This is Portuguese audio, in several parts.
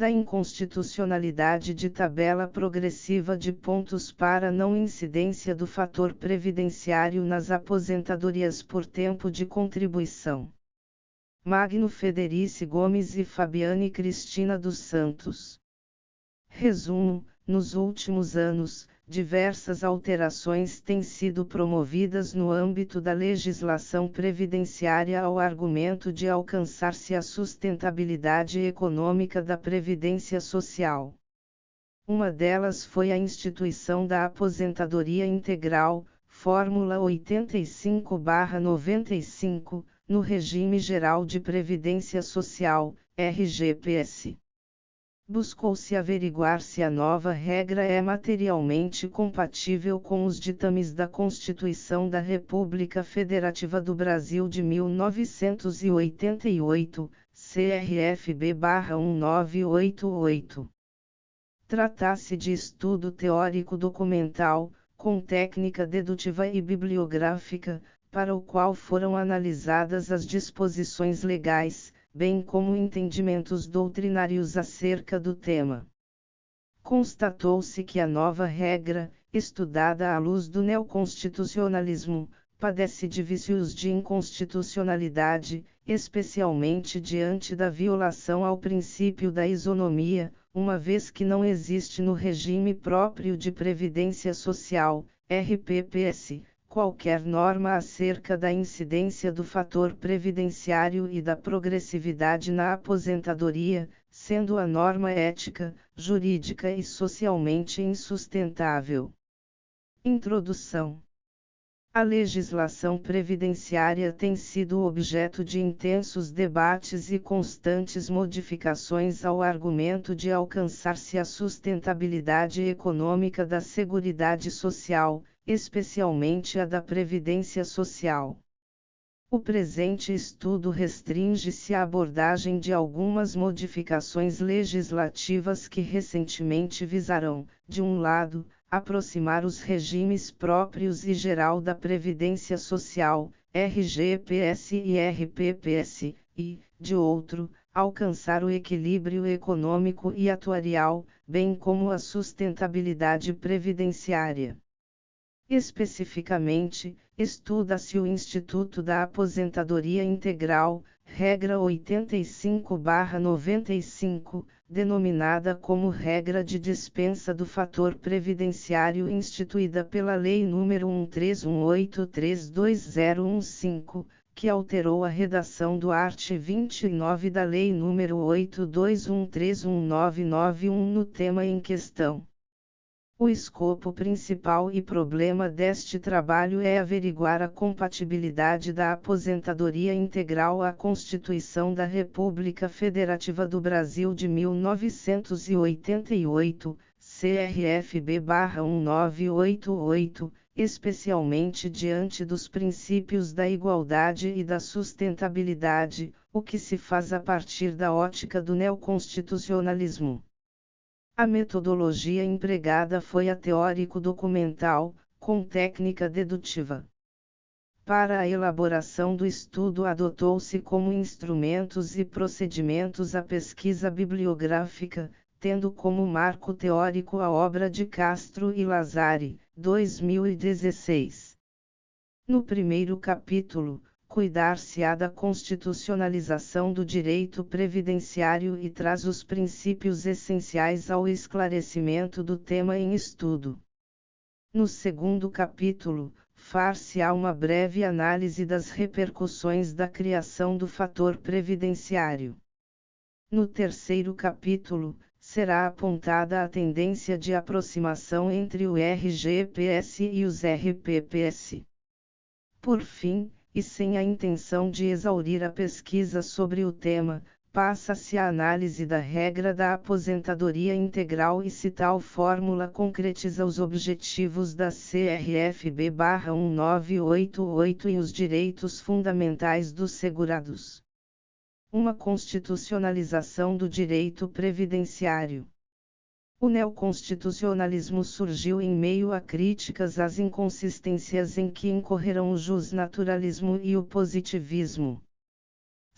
da inconstitucionalidade de tabela progressiva de pontos para não incidência do fator previdenciário nas aposentadorias por tempo de contribuição. Magno Federici Gomes e Fabiane Cristina dos Santos. Resumo: nos últimos anos, diversas alterações têm sido promovidas no âmbito da legislação previdenciária ao argumento de alcançar-se a sustentabilidade econômica da previdência social. Uma delas foi a instituição da aposentadoria integral, Fórmula 85/95, no Regime Geral de Previdência Social, RGPS. Buscou-se averiguar se a nova regra é materialmente compatível com os ditames da Constituição da República Federativa do Brasil de 1988, CRFB/1988. Trata-se de estudo teórico documental, com técnica dedutiva e bibliográfica, para o qual foram analisadas as disposições legais, bem como entendimentos doutrinários acerca do tema. Constatou-se que a nova regra, estudada à luz do neoconstitucionalismo, padece de vícios de inconstitucionalidade, especialmente diante da violação ao princípio da isonomia, uma vez que não existe no regime próprio de previdência social, RPPS, qualquer norma acerca da incidência do fator previdenciário e da progressividade na aposentadoria, sendo a norma ética, jurídica e socialmente insustentável. Introdução. A legislação previdenciária tem sido objeto de intensos debates e constantes modificações ao argumento de alcançar-se a sustentabilidade econômica da Seguridade Social, especialmente a da Previdência Social. O presente estudo restringe-se à abordagem de algumas modificações legislativas que recentemente visarão, de um lado, aproximar os regimes próprios e geral da Previdência Social, RGPS e RPPS, e, de outro, alcançar o equilíbrio econômico e atuarial, bem como a sustentabilidade previdenciária. Especificamente, estuda-se o Instituto da Aposentadoria Integral, regra 85/95, denominada como regra de dispensa do fator previdenciário instituída pela Lei nº 1318322015, que alterou a redação do art. 29 da Lei nº 82131991 no tema em questão. O escopo principal e problema deste trabalho é averiguar a compatibilidade da aposentadoria integral à Constituição da República Federativa do Brasil de 1988, CRFB/1988, especialmente diante dos princípios da igualdade e da sustentabilidade, o que se faz a partir da ótica do neoconstitucionalismo. A metodologia empregada foi a teórico-documental, com técnica dedutiva. Para a elaboração do estudo adotou-se como instrumentos e procedimentos a pesquisa bibliográfica, tendo como marco teórico a obra de Castro e Lazari, 2016. No primeiro capítulo, cuidar-se-á da constitucionalização do direito previdenciário e traz os princípios essenciais ao esclarecimento do tema em estudo. No segundo capítulo, far-se-á uma breve análise das repercussões da criação do fator previdenciário. No terceiro capítulo, será apontada a tendência de aproximação entre o RGPS e os RPPS. Por fim, e sem a intenção de exaurir a pesquisa sobre o tema, passa-se a análise da regra da aposentadoria integral e se tal fórmula concretiza os objetivos da CRFB/1988 e os direitos fundamentais dos segurados. Uma constitucionalização do direito previdenciário. O neoconstitucionalismo surgiu em meio a críticas às inconsistências em que incorreram o jusnaturalismo e o positivismo.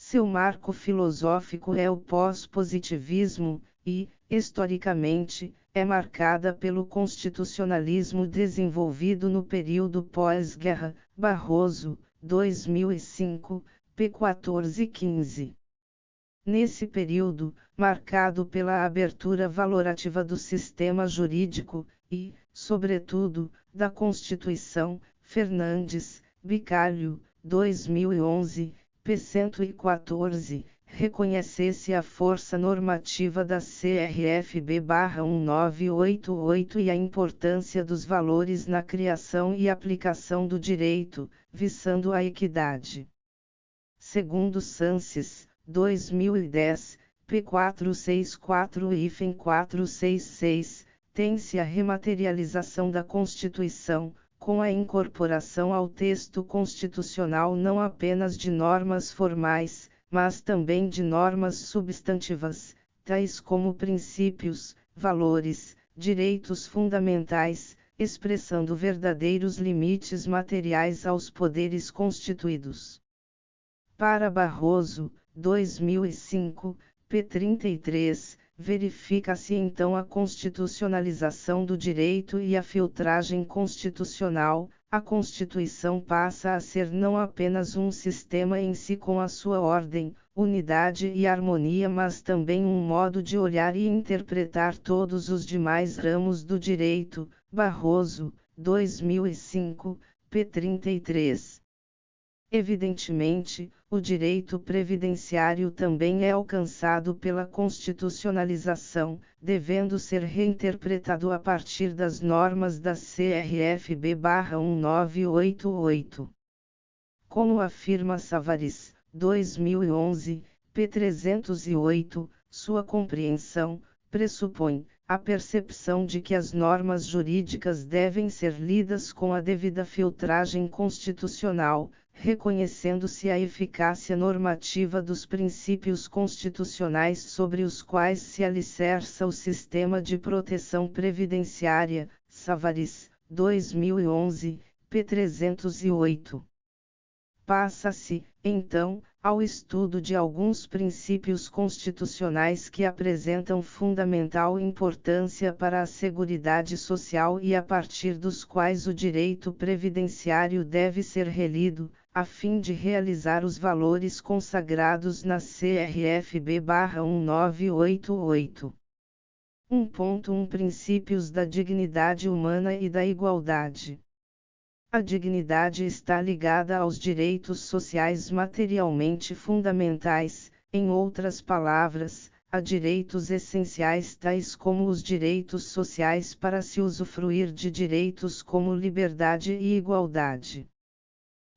Seu marco filosófico é o pós-positivismo, e, historicamente, é marcada pelo constitucionalismo desenvolvido no período pós-guerra. Barroso, 2005, p. 1415. Nesse período, marcado pela abertura valorativa do sistema jurídico, e, sobretudo, da Constituição, Fernandes, Bicalho, 2011, p. 114, reconhecesse a força normativa da CRFB/1988 e a importância dos valores na criação e aplicação do direito, visando a equidade. Segundo Sances, 2010, p. 464-466, tem-se a rematerialização da Constituição, com a incorporação ao texto constitucional não apenas de normas formais, mas também de normas substantivas, tais como princípios, valores, direitos fundamentais, expressando verdadeiros limites materiais aos poderes constituídos. Para Barroso, 2005, p. 33, verifica-se então a constitucionalização do direito e a filtragem constitucional. A Constituição passa a ser não apenas um sistema em si com a sua ordem, unidade e harmonia, mas também um modo de olhar e interpretar todos os demais ramos do direito. Barroso, 2005, p. 33. Evidentemente, o direito previdenciário também é alcançado pela constitucionalização, devendo ser reinterpretado a partir das normas da CRFB/1988. Como afirma Savaris, 2011, p. 308, sua compreensão pressupõe a percepção de que as normas jurídicas devem ser lidas com a devida filtragem constitucional, reconhecendo-se a eficácia normativa dos princípios constitucionais sobre os quais se alicerça o sistema de proteção previdenciária. Savaris, 2011, p. 308. Passa-se, então, ao estudo de alguns princípios constitucionais que apresentam fundamental importância para a seguridade social e a partir dos quais o direito previdenciário deve ser relido, a fim de realizar os valores consagrados na CRFB/1988. 1.1 Princípios da dignidade humana e da igualdade. A dignidade está ligada aos direitos sociais materialmente fundamentais, em outras palavras, a direitos essenciais tais como os direitos sociais para se usufruir de direitos como liberdade e igualdade.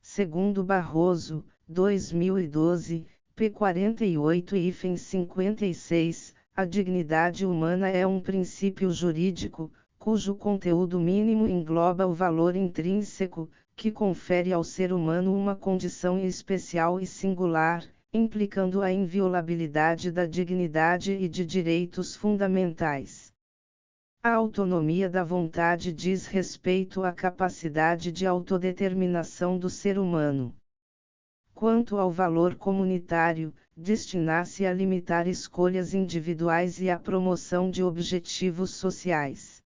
Segundo Barroso, 2012, p. 48 e 56, a dignidade humana é um princípio jurídico, cujo conteúdo mínimo engloba o valor intrínseco, que confere ao ser humano uma condição especial e singular, implicando a inviolabilidade da dignidade e de direitos fundamentais. A autonomia da vontade diz respeito à capacidade de autodeterminação do ser humano. Quanto ao valor comunitário, destina-se a limitar escolhas individuais e à promoção de objetivos sociais.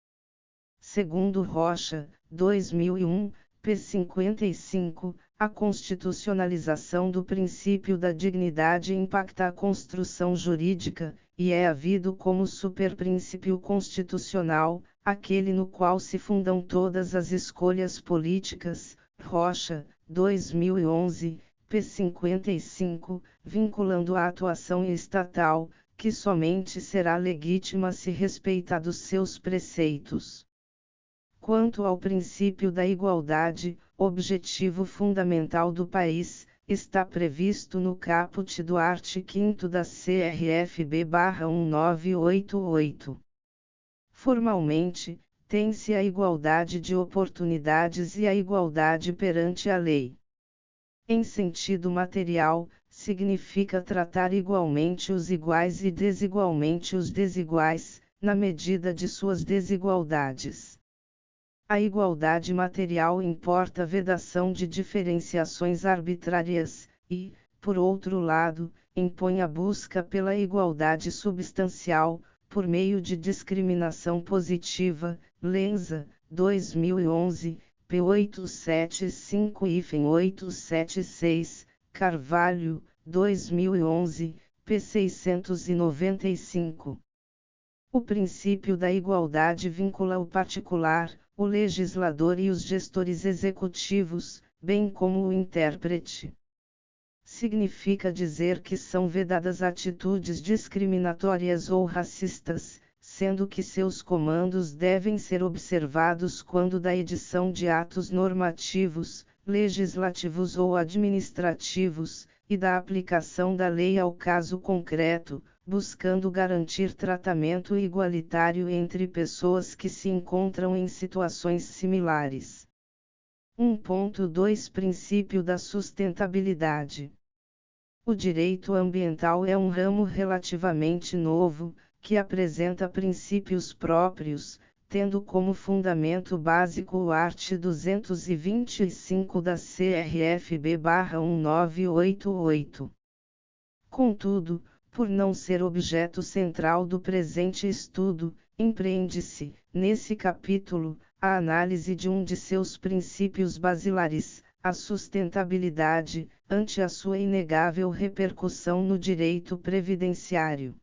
Segundo Rocha, 2001, p. 55, a constitucionalização do princípio da dignidade impacta a construção jurídica, e é havido como superprincípio constitucional, aquele no qual se fundam todas as escolhas políticas. Rocha, 2011, p. 55, vinculando a atuação estatal, que somente será legítima se respeitados seus preceitos. Quanto ao princípio da igualdade, objetivo fundamental do país, está previsto no caput do art. 5º da CRFB/1988. Formalmente, tem-se a igualdade de oportunidades e a igualdade perante a lei. Em sentido material, significa tratar igualmente os iguais e desigualmente os desiguais, na medida de suas desigualdades. A igualdade material importa a vedação de diferenciações arbitrárias, e, por outro lado, impõe a busca pela igualdade substancial, por meio de discriminação positiva, Lenza, 2011, p. 875-876, Carvalho, 2011, p. 695. O princípio da igualdade vincula o particular, o legislador e os gestores executivos, bem como o intérprete. Significa dizer que são vedadas atitudes discriminatórias ou racistas, sendo que seus comandos devem ser observados quando da edição de atos normativos, legislativos ou administrativos, e da aplicação da lei ao caso concreto, buscando garantir tratamento igualitário entre pessoas que se encontram em situações similares. 1.2 Princípio da sustentabilidade. O direito ambiental é um ramo relativamente novo, que apresenta princípios próprios, tendo como fundamento básico o art. 225 da CRFB/1988. Contudo, por não ser objeto central do presente estudo, empreende-se, nesse capítulo, a análise de um de seus princípios basilares, a sustentabilidade, ante a sua inegável repercussão no direito previdenciário.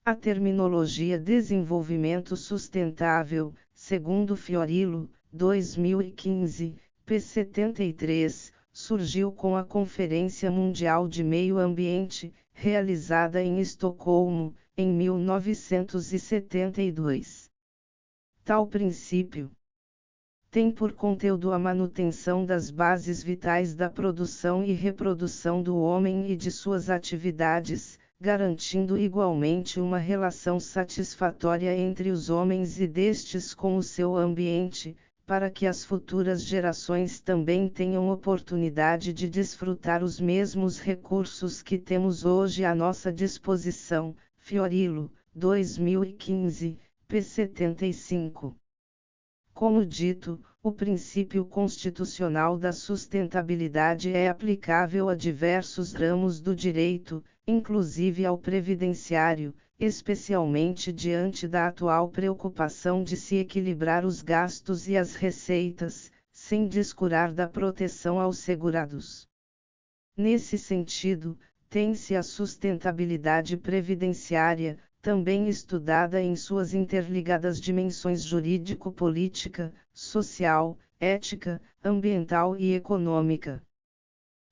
A terminologia desenvolvimento sustentável, segundo Fiorillo, 2015, p. 73, surgiu com a Conferência Mundial de Meio Ambiente, realizada em Estocolmo, em 1972. Tal princípio tem por conteúdo a manutenção das bases vitais da produção e reprodução do homem e de suas atividades, garantindo igualmente uma relação satisfatória entre os homens e destes com o seu ambiente, para que as futuras gerações também tenham oportunidade de desfrutar os mesmos recursos que temos hoje à nossa disposição. Fiorillo, 2015, p. 75. Como dito, o princípio constitucional da sustentabilidade é aplicável a diversos ramos do direito, inclusive ao previdenciário, especialmente diante da atual preocupação de se equilibrar os gastos e as receitas, sem descurar da proteção aos segurados. Nesse sentido, tem-se a sustentabilidade previdenciária, também estudada em suas interligadas dimensões jurídico-política, social, ética, ambiental e econômica.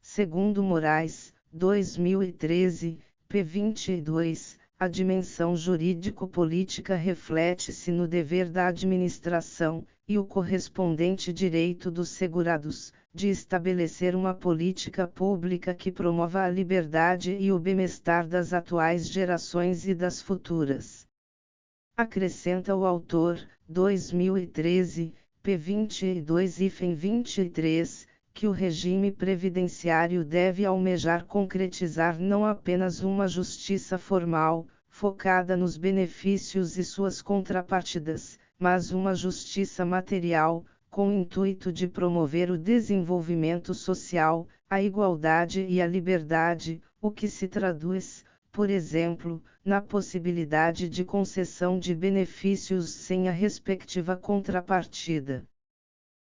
Segundo Moraes, 2013, p. 22, a dimensão jurídico-política reflete-se no dever da administração, e o correspondente direito dos segurados, de estabelecer uma política pública que promova a liberdade e o bem-estar das atuais gerações e das futuras. Acrescenta o autor, 2013, p. 22-23, que o regime previdenciário deve almejar concretizar não apenas uma justiça formal, focada nos benefícios e suas contrapartidas, mas uma justiça material, com o intuito de promover o desenvolvimento social, a igualdade e a liberdade, o que se traduz, por exemplo, na possibilidade de concessão de benefícios sem a respectiva contrapartida.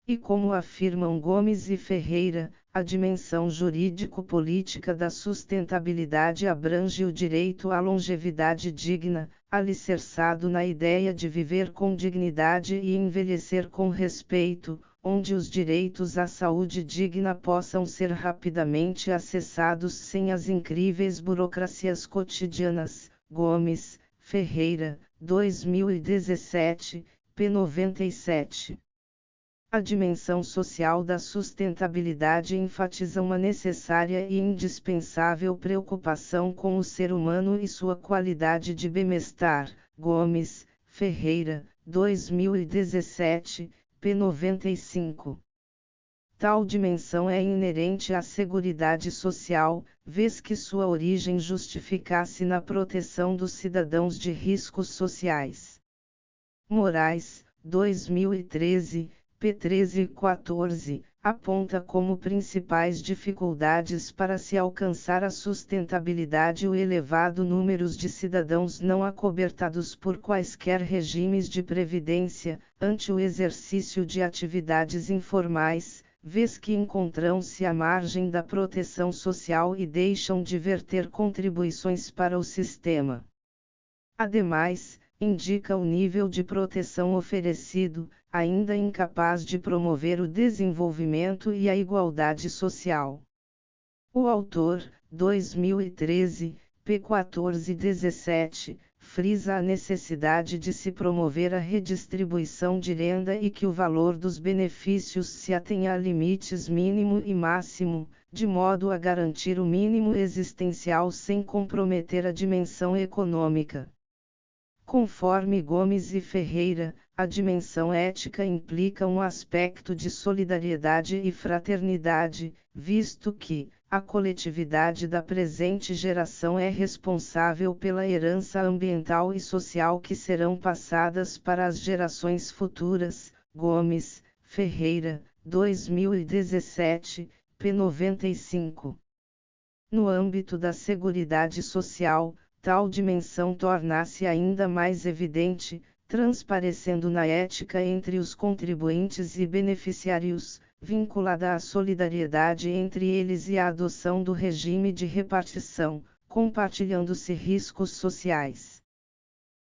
E como afirmam Gomes e Ferreira, a dimensão jurídico-política da sustentabilidade abrange o direito à longevidade digna, alicerçado na ideia de viver com dignidade e envelhecer com respeito, onde os direitos à saúde digna possam ser rapidamente acessados sem as incríveis burocracias cotidianas. Gomes, Ferreira, 2017, p. 97. A dimensão social da sustentabilidade enfatiza uma necessária e indispensável preocupação com o ser humano e sua qualidade de bem-estar. Gomes, Ferreira, 2017, p. 95. Tal dimensão é inerente à seguridade social, vez que sua origem justificasse na proteção dos cidadãos de riscos sociais. Moraes, 2013, p. 13 e 14, aponta como principais dificuldades para se alcançar a sustentabilidade o elevado número de cidadãos não acobertados por quaisquer regimes de previdência, ante o exercício de atividades informais, vez que encontram-se à margem da proteção social e deixam de verter contribuições para o sistema. Ademais, indica o nível de proteção oferecido, ainda incapaz de promover o desenvolvimento e a igualdade social. O autor, 2013, p. 1417, frisa a necessidade de se promover a redistribuição de renda e que o valor dos benefícios se atenha a limites mínimo e máximo, de modo a garantir o mínimo existencial sem comprometer a dimensão econômica. Conforme Gomes e Ferreira, a dimensão ética implica um aspecto de solidariedade e fraternidade, visto que a coletividade da presente geração é responsável pela herança ambiental e social que serão passadas para as gerações futuras. Gomes, Ferreira, 2017, p. 95. No âmbito da Seguridade Social, tal dimensão torna-se ainda mais evidente, transparecendo na ética entre os contribuintes e beneficiários, vinculada à solidariedade entre eles e à adoção do regime de repartição, compartilhando-se riscos sociais.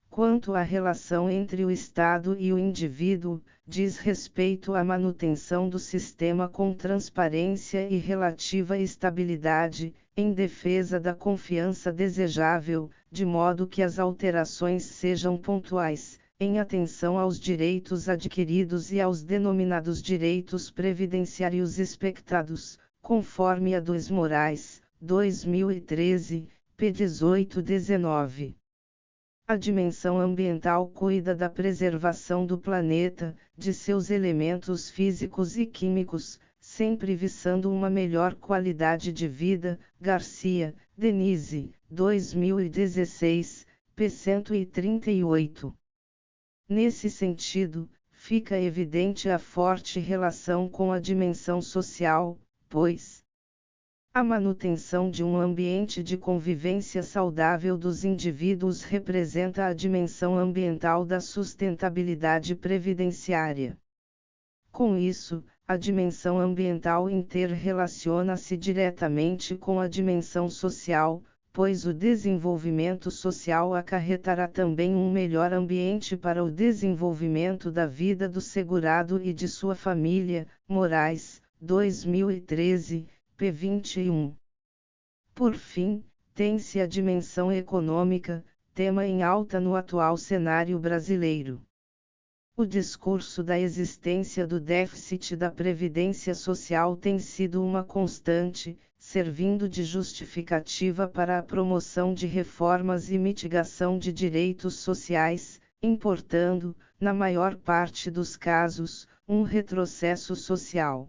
Quanto à relação entre o Estado e o indivíduo, diz respeito à manutenção do sistema com transparência e relativa estabilidade, em defesa da confiança desejável, de modo que as alterações sejam pontuais, em atenção aos direitos adquiridos e aos denominados direitos previdenciários expectados, conforme a dos Moraes, 2013, p. 18-19. A dimensão ambiental cuida da preservação do planeta, de seus elementos físicos e químicos, sempre visando uma melhor qualidade de vida. Garcia, Denise, 2016, p. 138. Nesse sentido, fica evidente a forte relação com a dimensão social, pois a manutenção de um ambiente de convivência saudável dos indivíduos representa a dimensão ambiental da sustentabilidade previdenciária. Com isso, a dimensão ambiental interrelaciona-se diretamente com a dimensão social, pois o desenvolvimento social acarretará também um melhor ambiente para o desenvolvimento da vida do segurado e de sua família. Moraes, 2013, p. 21. Por fim, tem-se a dimensão econômica, tema em alta no atual cenário brasileiro. O discurso da existência do déficit da Previdência Social tem sido uma constante, servindo de justificativa para a promoção de reformas e mitigação de direitos sociais, importando, na maior parte dos casos, um retrocesso social.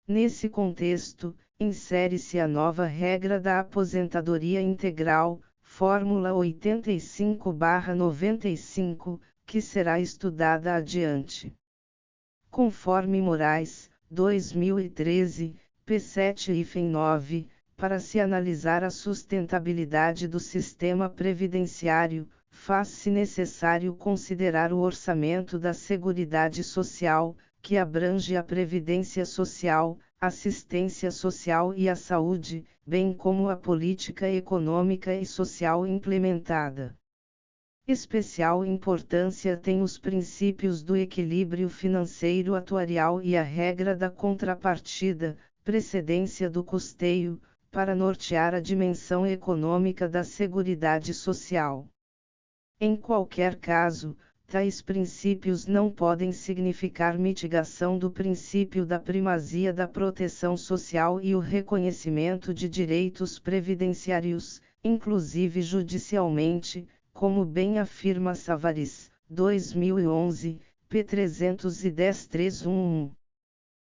Nesse contexto, insere-se a nova regra da aposentadoria integral, Fórmula 85/95, que será estudada adiante. Conforme Moraes, 2013, p. 7-9, para se analisar a sustentabilidade do sistema previdenciário, faz-se necessário considerar o orçamento da Seguridade Social, que abrange a previdência social, assistência social e a saúde, bem como a política econômica e social implementada. Especial importância têm os princípios do equilíbrio financeiro atuarial e a regra da contrapartida, precedência do custeio, para nortear a dimensão econômica da Seguridade Social. Em qualquer caso, tais princípios não podem significar mitigação do princípio da primazia da proteção social e o reconhecimento de direitos previdenciários, inclusive judicialmente, como bem afirma Savaris, 2011, p. 310-311.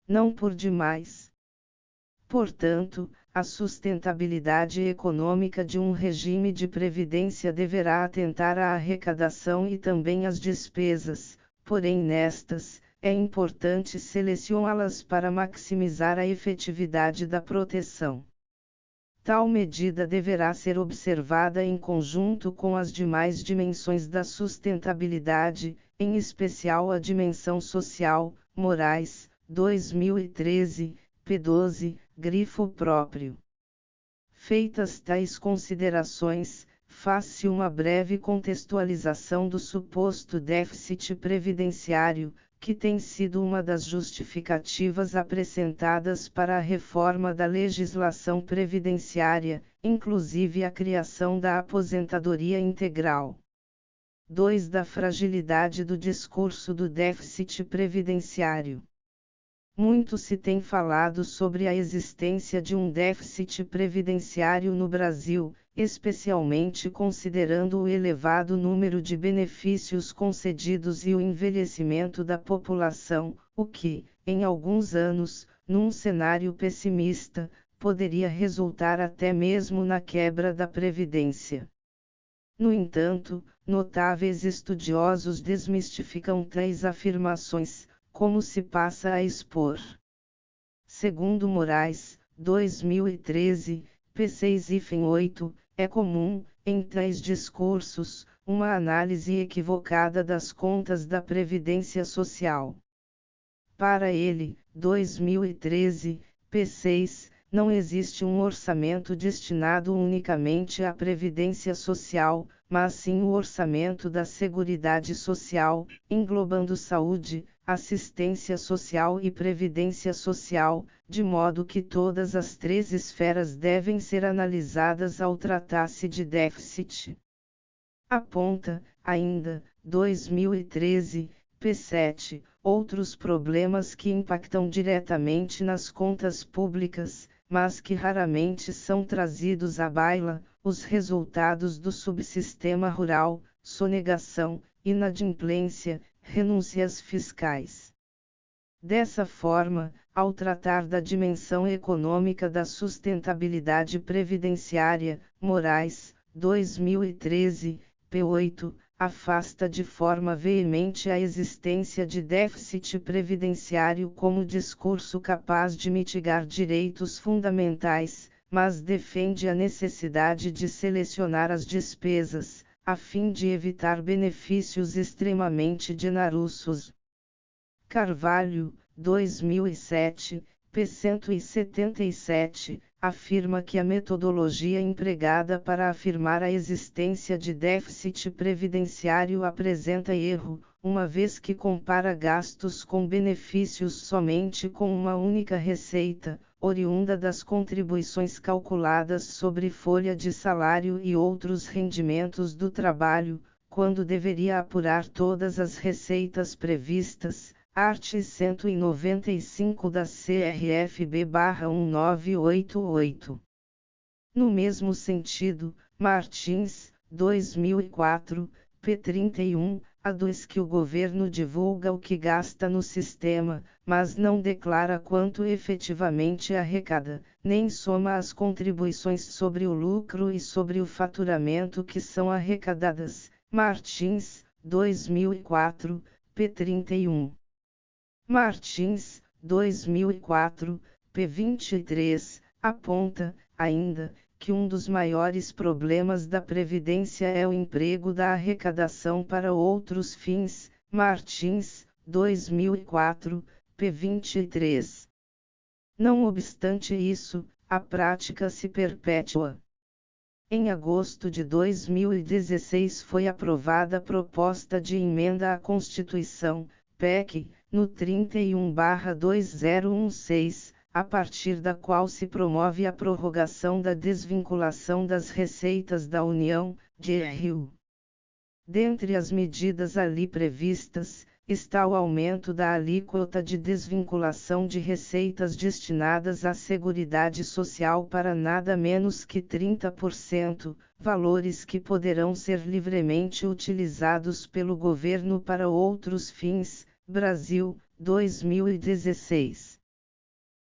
Não por demais. Portanto, a sustentabilidade econômica de um regime de previdência deverá atentar à arrecadação e também às despesas, porém nestas, é importante selecioná-las para maximizar a efetividade da proteção. Tal medida deverá ser observada em conjunto com as demais dimensões da sustentabilidade, em especial a dimensão social, Moraes, 2013, p. 12, grifo próprio. Feitas tais considerações, faz-se uma breve contextualização do suposto déficit previdenciário, que tem sido uma das justificativas apresentadas para a reforma da legislação previdenciária, inclusive a criação da aposentadoria integral. 2. Da fragilidade do discurso do déficit previdenciário. Muito se tem falado sobre a existência de um déficit previdenciário no Brasil, especialmente considerando o elevado número de benefícios concedidos e o envelhecimento da população, o que, em alguns anos, num cenário pessimista, poderia resultar até mesmo na quebra da Previdência. No entanto, notáveis estudiosos desmistificam tais afirmações, como se passa a expor. Segundo Moraes, 2013, p6-8, é comum, em tais discursos, uma análise equivocada das contas da Previdência Social. Para ele, 2013, p6, não existe um orçamento destinado unicamente à Previdência Social, mas sim o orçamento da Seguridade Social, englobando saúde, assistência social e previdência social, de modo que todas as três esferas devem ser analisadas ao tratar-se de déficit. Aponta, ainda, 2013, p7, outros problemas que impactam diretamente nas contas públicas, mas que raramente são trazidos à baila, os resultados do subsistema rural, sonegação, inadimplência, renúncias fiscais. Dessa forma, ao tratar da dimensão econômica da sustentabilidade previdenciária, Moraes, 2013, p8, afasta de forma veemente a existência de déficit previdenciário como discurso capaz de mitigar direitos fundamentais, mas defende a necessidade de selecionar as despesas, a fim de evitar benefícios extremamente generosos. Carvalho, 2007, p177, afirma que a metodologia empregada para afirmar a existência de déficit previdenciário apresenta erro, uma vez que compara gastos com benefícios somente com uma única receita, oriunda das contribuições calculadas sobre folha de salário e outros rendimentos do trabalho, quando deveria apurar todas as receitas previstas, art. 195 da CRFB/1988. No mesmo sentido, Martins, 2004, p. 31, aduz que o governo divulga o que gasta no sistema, mas não declara quanto efetivamente arrecada, nem soma as contribuições sobre o lucro e sobre o faturamento que são arrecadadas. Martins, 2004, p. 31. Martins, 2004, p. 23, aponta, ainda, que um dos maiores problemas da Previdência é o emprego da arrecadação para outros fins. Martins, 2004, p. 23. Não obstante isso, a prática se perpetua. Em agosto de 2016 foi aprovada a proposta de emenda à Constituição, PEC, no 31/2016, a partir da qual se promove a prorrogação da desvinculação das receitas da União, DRU. Dentre as medidas ali previstas, está o aumento da alíquota de desvinculação de receitas destinadas à Seguridade Social para nada menos que 30%, valores que poderão ser livremente utilizados pelo governo para outros fins. Brasil, 2016.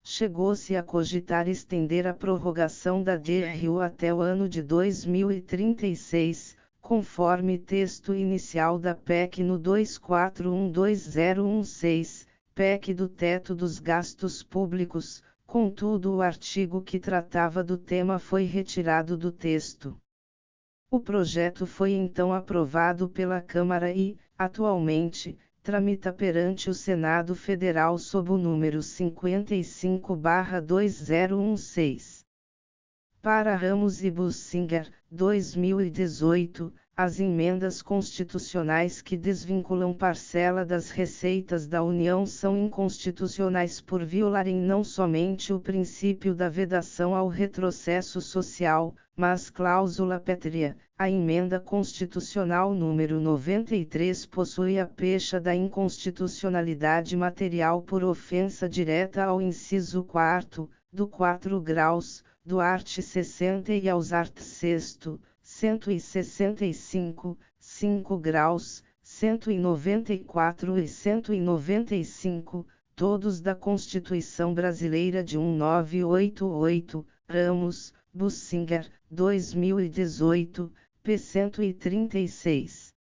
Chegou-se a cogitar estender a prorrogação da DRU até o ano de 2036, conforme texto inicial da PEC no 24120116, PEC do teto dos gastos públicos. Contudo, o artigo que tratava do tema foi retirado do texto. O projeto foi então aprovado pela Câmara e, atualmente, tramita perante o Senado Federal sob o número 55/2016. Para Ramos e Bussinger, 2018, as emendas constitucionais que desvinculam parcela das receitas da União são inconstitucionais por violarem não somente o princípio da vedação ao retrocesso social, mas cláusula pétrea. A emenda constitucional número 93 possui a pecha da inconstitucionalidade material por ofensa direta ao inciso 4º, do 4 graus, do art. 60 e aos art. 6º, 165, 5 graus, 194 e 195, todos da Constituição Brasileira de 1988, Ramos, Bussinger, 2018, p. 136.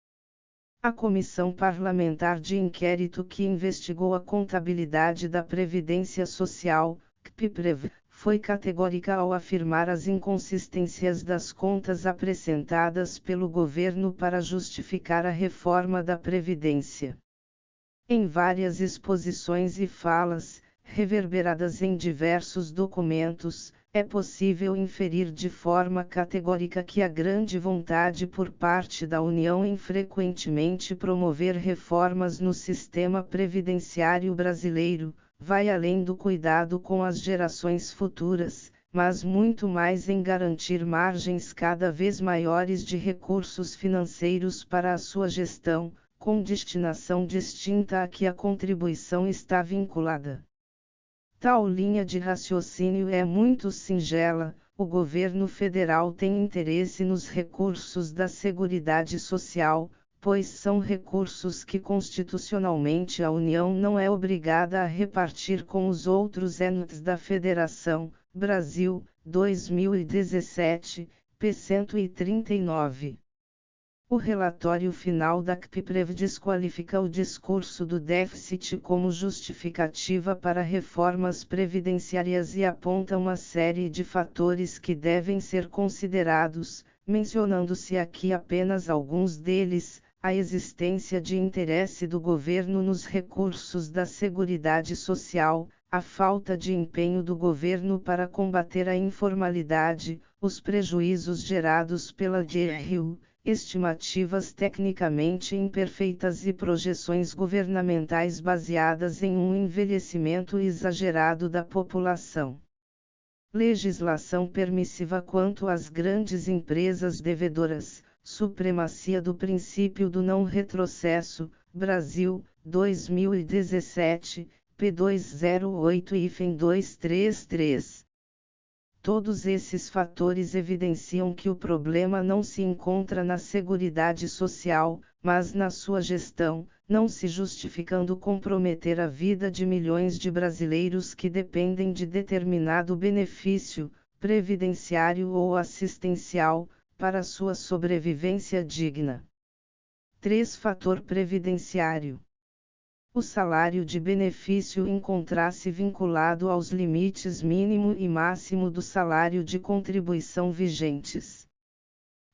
A Comissão Parlamentar de Inquérito que investigou a contabilidade da Previdência Social, CPPREV, foi categórica ao afirmar as inconsistências das contas apresentadas pelo governo para justificar a reforma da Previdência. Em várias exposições e falas, reverberadas em diversos documentos, é possível inferir de forma categórica que a grande vontade por parte da União em frequentemente promover reformas no sistema previdenciário brasileiro, vai além do cuidado com as gerações futuras, mas muito mais em garantir margens cada vez maiores de recursos financeiros para a sua gestão, com destinação distinta a que a contribuição está vinculada. Tal linha de raciocínio é muito singela. O governo federal tem interesse nos recursos da Seguridade Social, pois são recursos que constitucionalmente a União não é obrigada a repartir com os outros entes da Federação. Brasil, 2017, p. 139. O relatório final da CPPREV desqualifica o discurso do déficit como justificativa para reformas previdenciárias e aponta uma série de fatores que devem ser considerados, mencionando-se aqui apenas alguns deles: a existência de interesse do governo nos recursos da Seguridade Social, a falta de empenho do governo para combater a informalidade, os prejuízos gerados pela GRU, estimativas tecnicamente imperfeitas e projeções governamentais baseadas em um envelhecimento exagerado da população. Legislação permissiva quanto às grandes empresas devedoras, supremacia do princípio do não retrocesso. Brasil, 2017, p. 208-233. Todos esses fatores evidenciam que o problema não se encontra na Seguridade Social, mas na sua gestão, não se justificando comprometer a vida de milhões de brasileiros que dependem de determinado benefício, previdenciário ou assistencial, para sua sobrevivência digna. 3. Fator previdenciário. O salário de benefício encontra-se vinculado aos limites mínimo e máximo do salário de contribuição vigentes.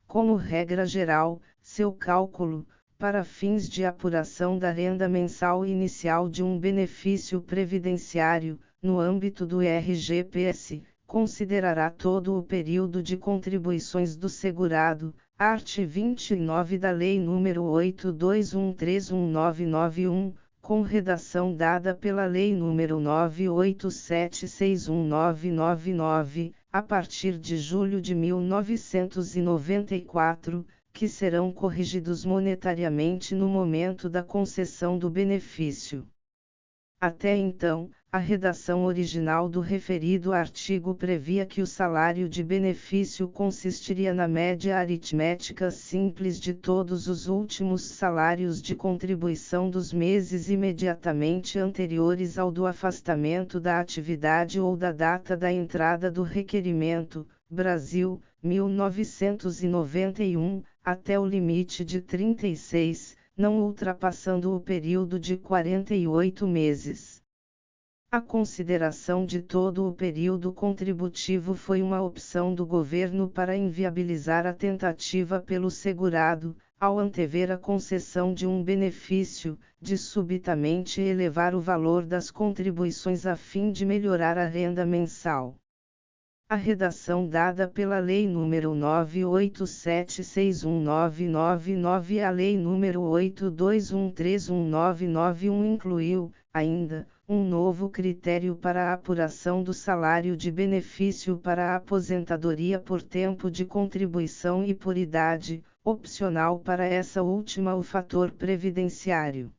Como regra geral, seu cálculo, para fins de apuração da renda mensal inicial de um benefício previdenciário, no âmbito do RGPS, considerará todo o período de contribuições do segurado, art. 29 da Lei nº 82131991, com redação dada pela Lei nº 987619999, a partir de julho de 1994, que serão corrigidos monetariamente no momento da concessão do benefício. Até então, a redação original do referido artigo previa que o salário de benefício consistiria na média aritmética simples de todos os últimos salários de contribuição dos meses imediatamente anteriores ao do afastamento da atividade ou da data da entrada do requerimento. Brasil, 1991, até o limite de 36, não ultrapassando o período de 48 meses. A consideração de todo o período contributivo foi uma opção do governo para inviabilizar a tentativa pelo segurado, ao antever a concessão de um benefício, de subitamente elevar o valor das contribuições a fim de melhorar a renda mensal. A redação dada pela Lei nº 987619999 e a Lei nº 82131991 incluiu, ainda, um novo critério para a apuração do salário de benefício para a aposentadoria por tempo de contribuição e por idade, opcional para essa última o fator previdenciário.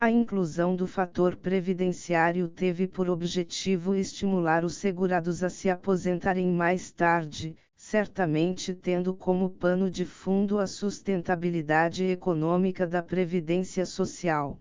A inclusão do fator previdenciário teve por objetivo estimular os segurados a se aposentarem mais tarde, certamente tendo como pano de fundo a sustentabilidade econômica da Previdência Social.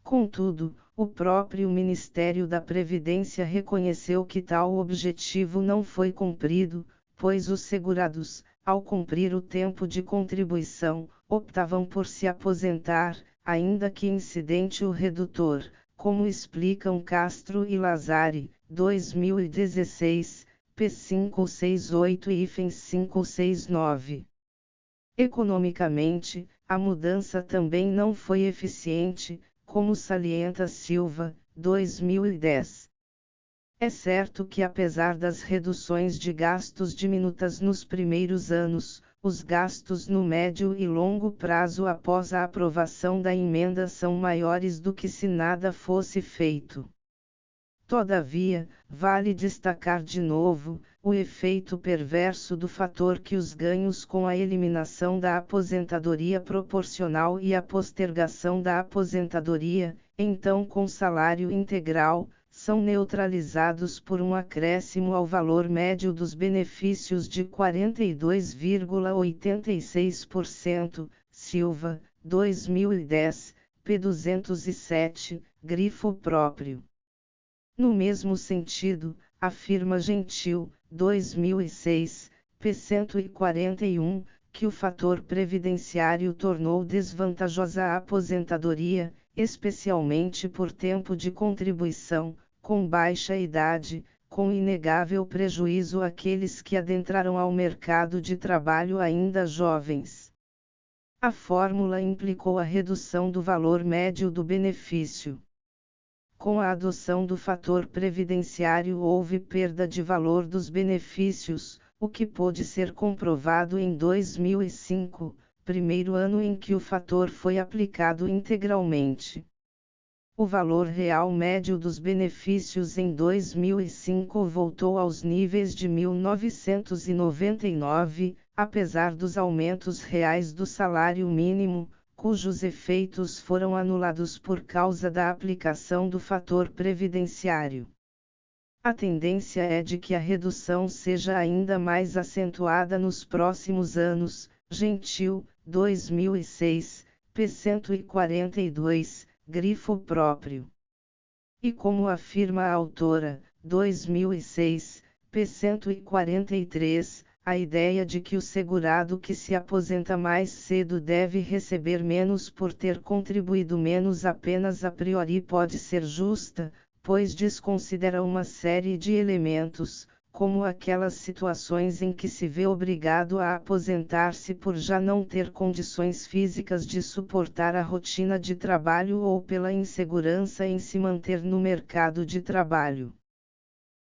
Contudo, o próprio Ministério da Previdência reconheceu que tal objetivo não foi cumprido, pois os segurados, ao cumprir o tempo de contribuição, optavam por se aposentar, ainda que incidente o redutor, como explicam Castro e Lazari, 2016, p. 568 e 569. Economicamente, a mudança também não foi eficiente, como salienta Silva, 2010. É certo que apesar das reduções de gastos diminutas nos primeiros anos, os gastos no médio e longo prazo após a aprovação da emenda são maiores do que se nada fosse feito. Todavia, vale destacar de novo, o efeito perverso do fator que os ganhos com a eliminação da aposentadoria proporcional e a postergação da aposentadoria, então com salário integral, são neutralizados por um acréscimo ao valor médio dos benefícios de 42,86%, Silva, 2010, p. 207, grifo próprio. No mesmo sentido, afirma Gentil, 2006, p. 141, que o fator previdenciário tornou desvantajosa a aposentadoria, especialmente por tempo de contribuição, com baixa idade, com inegável prejuízo àqueles que adentraram ao mercado de trabalho ainda jovens. A fórmula implicou a redução do valor médio do benefício. Com a adoção do fator previdenciário houve perda de valor dos benefícios, o que pôde ser comprovado em 2005, primeiro ano em que o fator foi aplicado integralmente. O valor real médio dos benefícios em 2005 voltou aos níveis de 1999, apesar dos aumentos reais do salário mínimo, cujos efeitos foram anulados por causa da aplicação do fator previdenciário. A tendência é de que a redução seja ainda mais acentuada nos próximos anos, Gentil, 2006, p. 142, grifo próprio. E como afirma a autora, 2006, p. 143, a ideia de que o segurado que se aposenta mais cedo deve receber menos por ter contribuído menos apenas a priori pode ser justa, pois desconsidera uma série de elementos, como aquelas situações em que se vê obrigado a aposentar-se por já não ter condições físicas de suportar a rotina de trabalho ou pela insegurança em se manter no mercado de trabalho.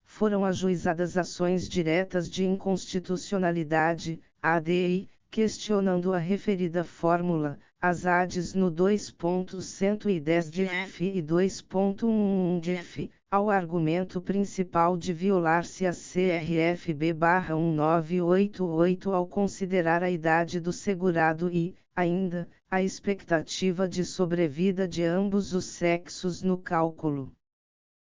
Foram ajuizadas ações diretas de inconstitucionalidade, ADI, questionando a referida fórmula, as ADs no 2.110 de F e 2.11 de F, ao argumento principal de violar-se a CRFB/1988 ao considerar a idade do segurado e, ainda, a expectativa de sobrevida de ambos os sexos no cálculo.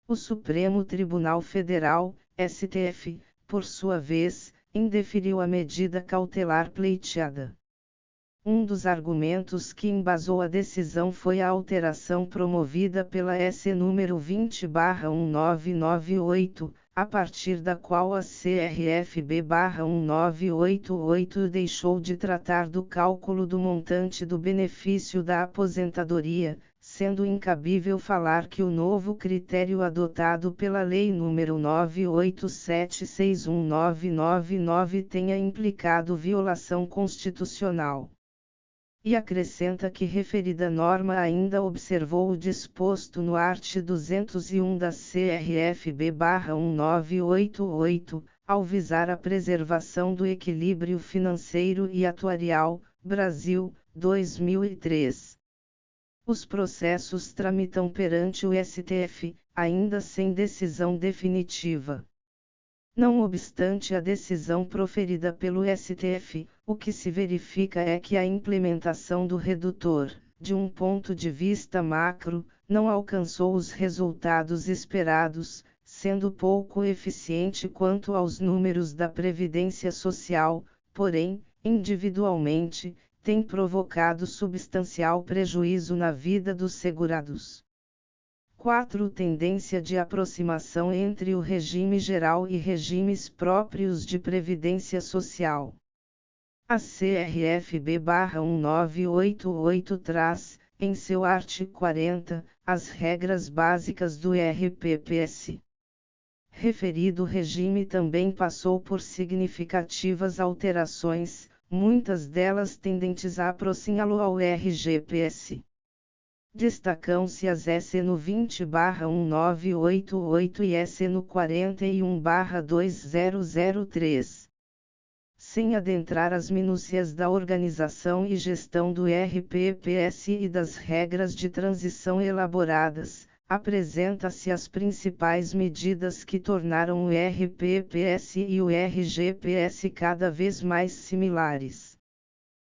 O Supremo Tribunal Federal, STF, por sua vez, indeferiu a medida cautelar pleiteada. Um dos argumentos que embasou a decisão foi a alteração promovida pela SC número 20/1998, a partir da qual a CRFB-1988 deixou de tratar do cálculo do montante do benefício da aposentadoria, sendo incabível falar que o novo critério adotado pela Lei nº 987619999 tenha implicado violação constitucional. E acrescenta que referida norma ainda observou o disposto no art. 201 da CRFB-1988, ao visar a preservação do equilíbrio financeiro e atuarial, Brasil, 2003. Os processos tramitam perante o STF, ainda sem decisão definitiva. Não obstante a decisão proferida pelo STF, o que se verifica é que a implementação do redutor, de um ponto de vista macro, não alcançou os resultados esperados, sendo pouco eficiente quanto aos números da Previdência Social, porém, individualmente, tem provocado substancial prejuízo na vida dos segurados. 4. Tendência de aproximação entre o regime geral e regimes próprios de previdência social. A CRFB-1988 traz, em seu artigo 40, as regras básicas do RPPS. Referido regime também passou por significativas alterações, muitas delas tendentes a aproximá-lo ao RGPS. Destacam-se as SN 20/1988 e SN 41/2003. Sem adentrar as minúcias da organização e gestão do RPPS e das regras de transição elaboradas, apresenta-se as principais medidas que tornaram o RPPS e o RGPS cada vez mais similares.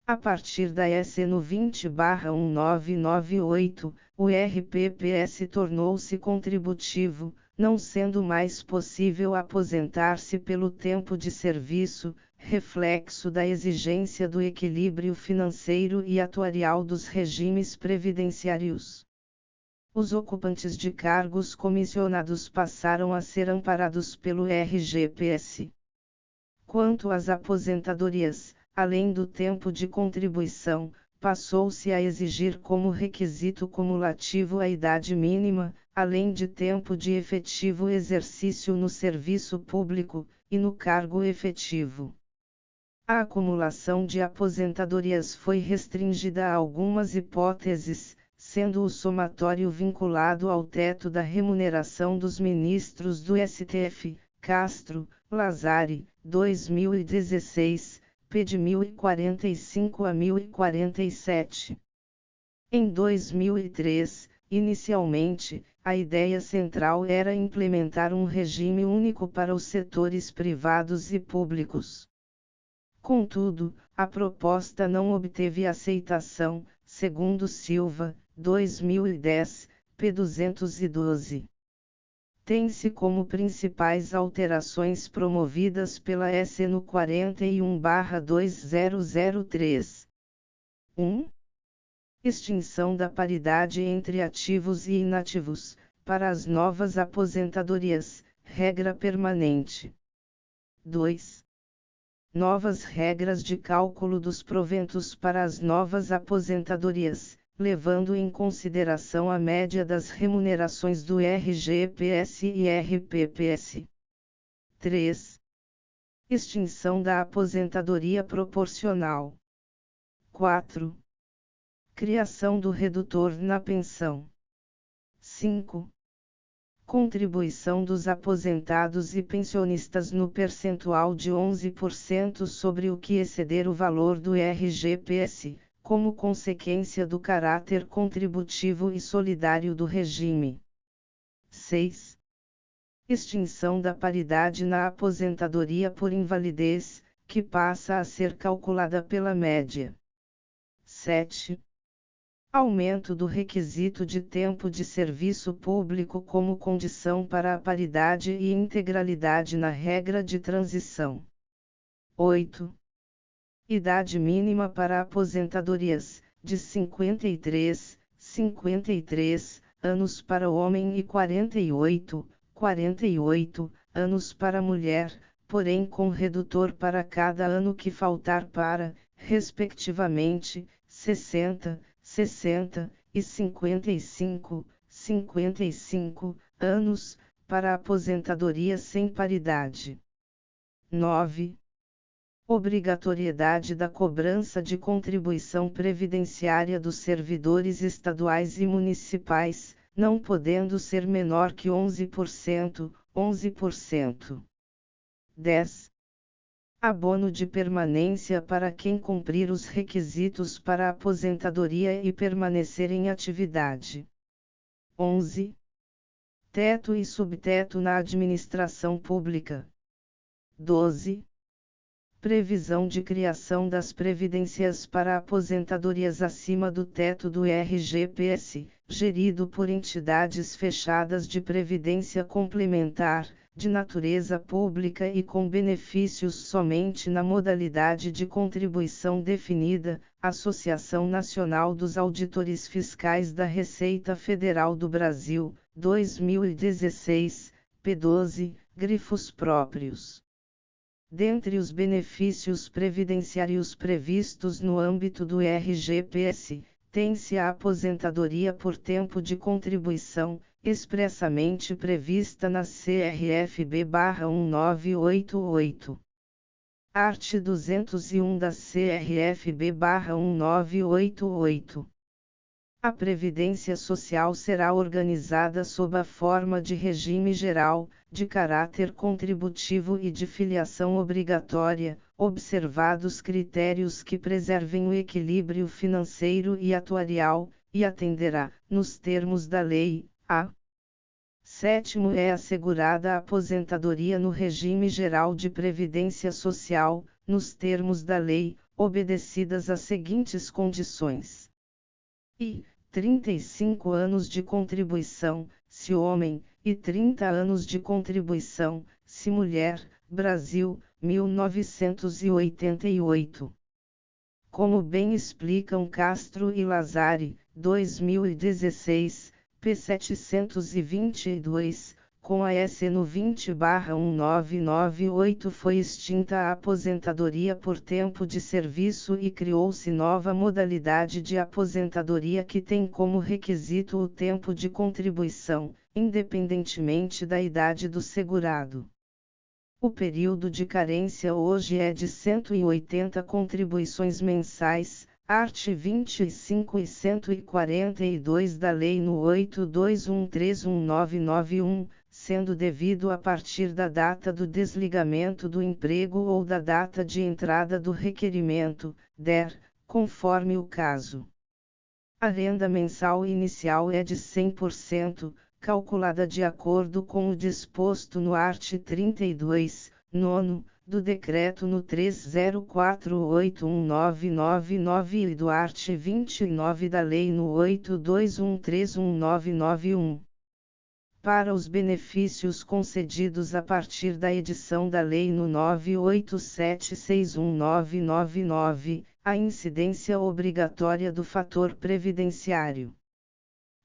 A partir da SN 20/1998, o RPPS tornou-se contributivo, não sendo mais possível aposentar-se pelo tempo de serviço, reflexo da exigência do equilíbrio financeiro e atuarial dos regimes previdenciários. Os ocupantes de cargos comissionados passaram a ser amparados pelo RGPS. Quanto às aposentadorias, além do tempo de contribuição, passou-se a exigir como requisito cumulativo a idade mínima, além de tempo de efetivo exercício no serviço público, e no cargo efetivo. A acumulação de aposentadorias foi restringida a algumas hipóteses, sendo o somatório vinculado ao teto da remuneração dos ministros do STF, Castro, Lazari, 2016, p. de 1045 a 1047. Em 2003, inicialmente, a ideia central era implementar um regime único para os setores privados e públicos. Contudo, a proposta não obteve aceitação, segundo Silva, 2010, p. 212. Tem-se como principais alterações promovidas pela SN 41/2003. 1. Extinção da paridade entre ativos e inativos, para as novas aposentadorias, regra permanente. 2. Novas regras de cálculo dos proventos para as novas aposentadorias, levando em consideração a média das remunerações do RGPS e RPPS. 3. Extinção da aposentadoria proporcional. 4. Criação do redutor na pensão. 5. Contribuição dos aposentados e pensionistas no percentual de 11% sobre o que exceder o valor do RGPS, como consequência do caráter contributivo e solidário do regime. 6. Extinção da paridade na aposentadoria por invalidez, que passa a ser calculada pela média. 7. Aumento do requisito de tempo de serviço público como condição para a paridade e integralidade na regra de transição. 8. Idade mínima para aposentadorias, de 53 anos para o homem e 48 anos para a mulher, porém com redutor para cada ano que faltar para, respectivamente, 60, 60 e 55, 55 anos, para a aposentadoria sem paridade. 9. Obrigatoriedade da cobrança de contribuição previdenciária dos servidores estaduais e municipais, não podendo ser menor que 11%, 11%. 10. Abono de permanência para quem cumprir os requisitos para a aposentadoria e permanecer em atividade. 11. Teto e subteto na administração pública. 12. Previsão de criação das previdências para aposentadorias acima do teto do RGPS, gerido por entidades fechadas de previdência complementar, de natureza pública e com benefícios somente na modalidade de contribuição definida, Associação Nacional dos Auditores Fiscais da Receita Federal do Brasil, 2016, P12, grifos próprios. Dentre os benefícios previdenciários previstos no âmbito do RGPS, tem-se a aposentadoria por tempo de contribuição, expressamente prevista na CRFB-1988. Art. 201 da CRFB-1988. A Previdência Social será organizada sob a forma de regime geral, de caráter contributivo e de filiação obrigatória, observados critérios que preservem o equilíbrio financeiro e atuarial, e atenderá, nos termos da lei, a. 7. É assegurada a aposentadoria no regime geral de previdência social, nos termos da lei, obedecidas as seguintes condições. I. 35 anos de contribuição, se homem, e 30 anos de contribuição, se mulher, Brasil, 1988. Como bem explicam Castro e Lazari, 2016, p. 722, com a S no 20/1998 foi extinta a aposentadoria por tempo de serviço e criou-se nova modalidade de aposentadoria que tem como requisito o tempo de contribuição, independentemente da idade do segurado. O período de carência hoje é de 180 contribuições mensais, art. 25 e 142 da Lei no 82131991, sendo devido a partir da data do desligamento do emprego ou da data de entrada do requerimento, DER, conforme o caso. A renda mensal inicial é de 100%, calculada de acordo com o disposto no art. 32, 9, do Decreto no 30481999 e do art. 29 da Lei no 82131991. Para os benefícios concedidos a partir da edição da Lei no 987619999, a incidência obrigatória do fator previdenciário.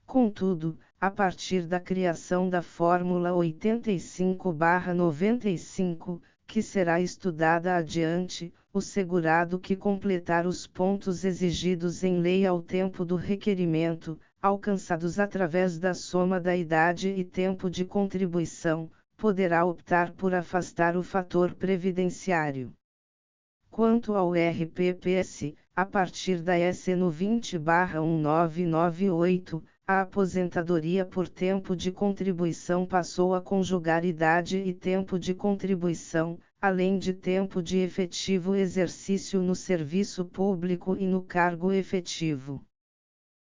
Contudo, a partir da criação da Fórmula 85/95, que será estudada adiante, o segurado que completar os pontos exigidos em lei ao tempo do requerimento, alcançados através da soma da idade e tempo de contribuição, poderá optar por afastar o fator previdenciário. Quanto ao RPPS, a partir da S no 20/1998, a aposentadoria por tempo de contribuição passou a conjugar idade e tempo de contribuição, além de tempo de efetivo exercício no serviço público e no cargo efetivo.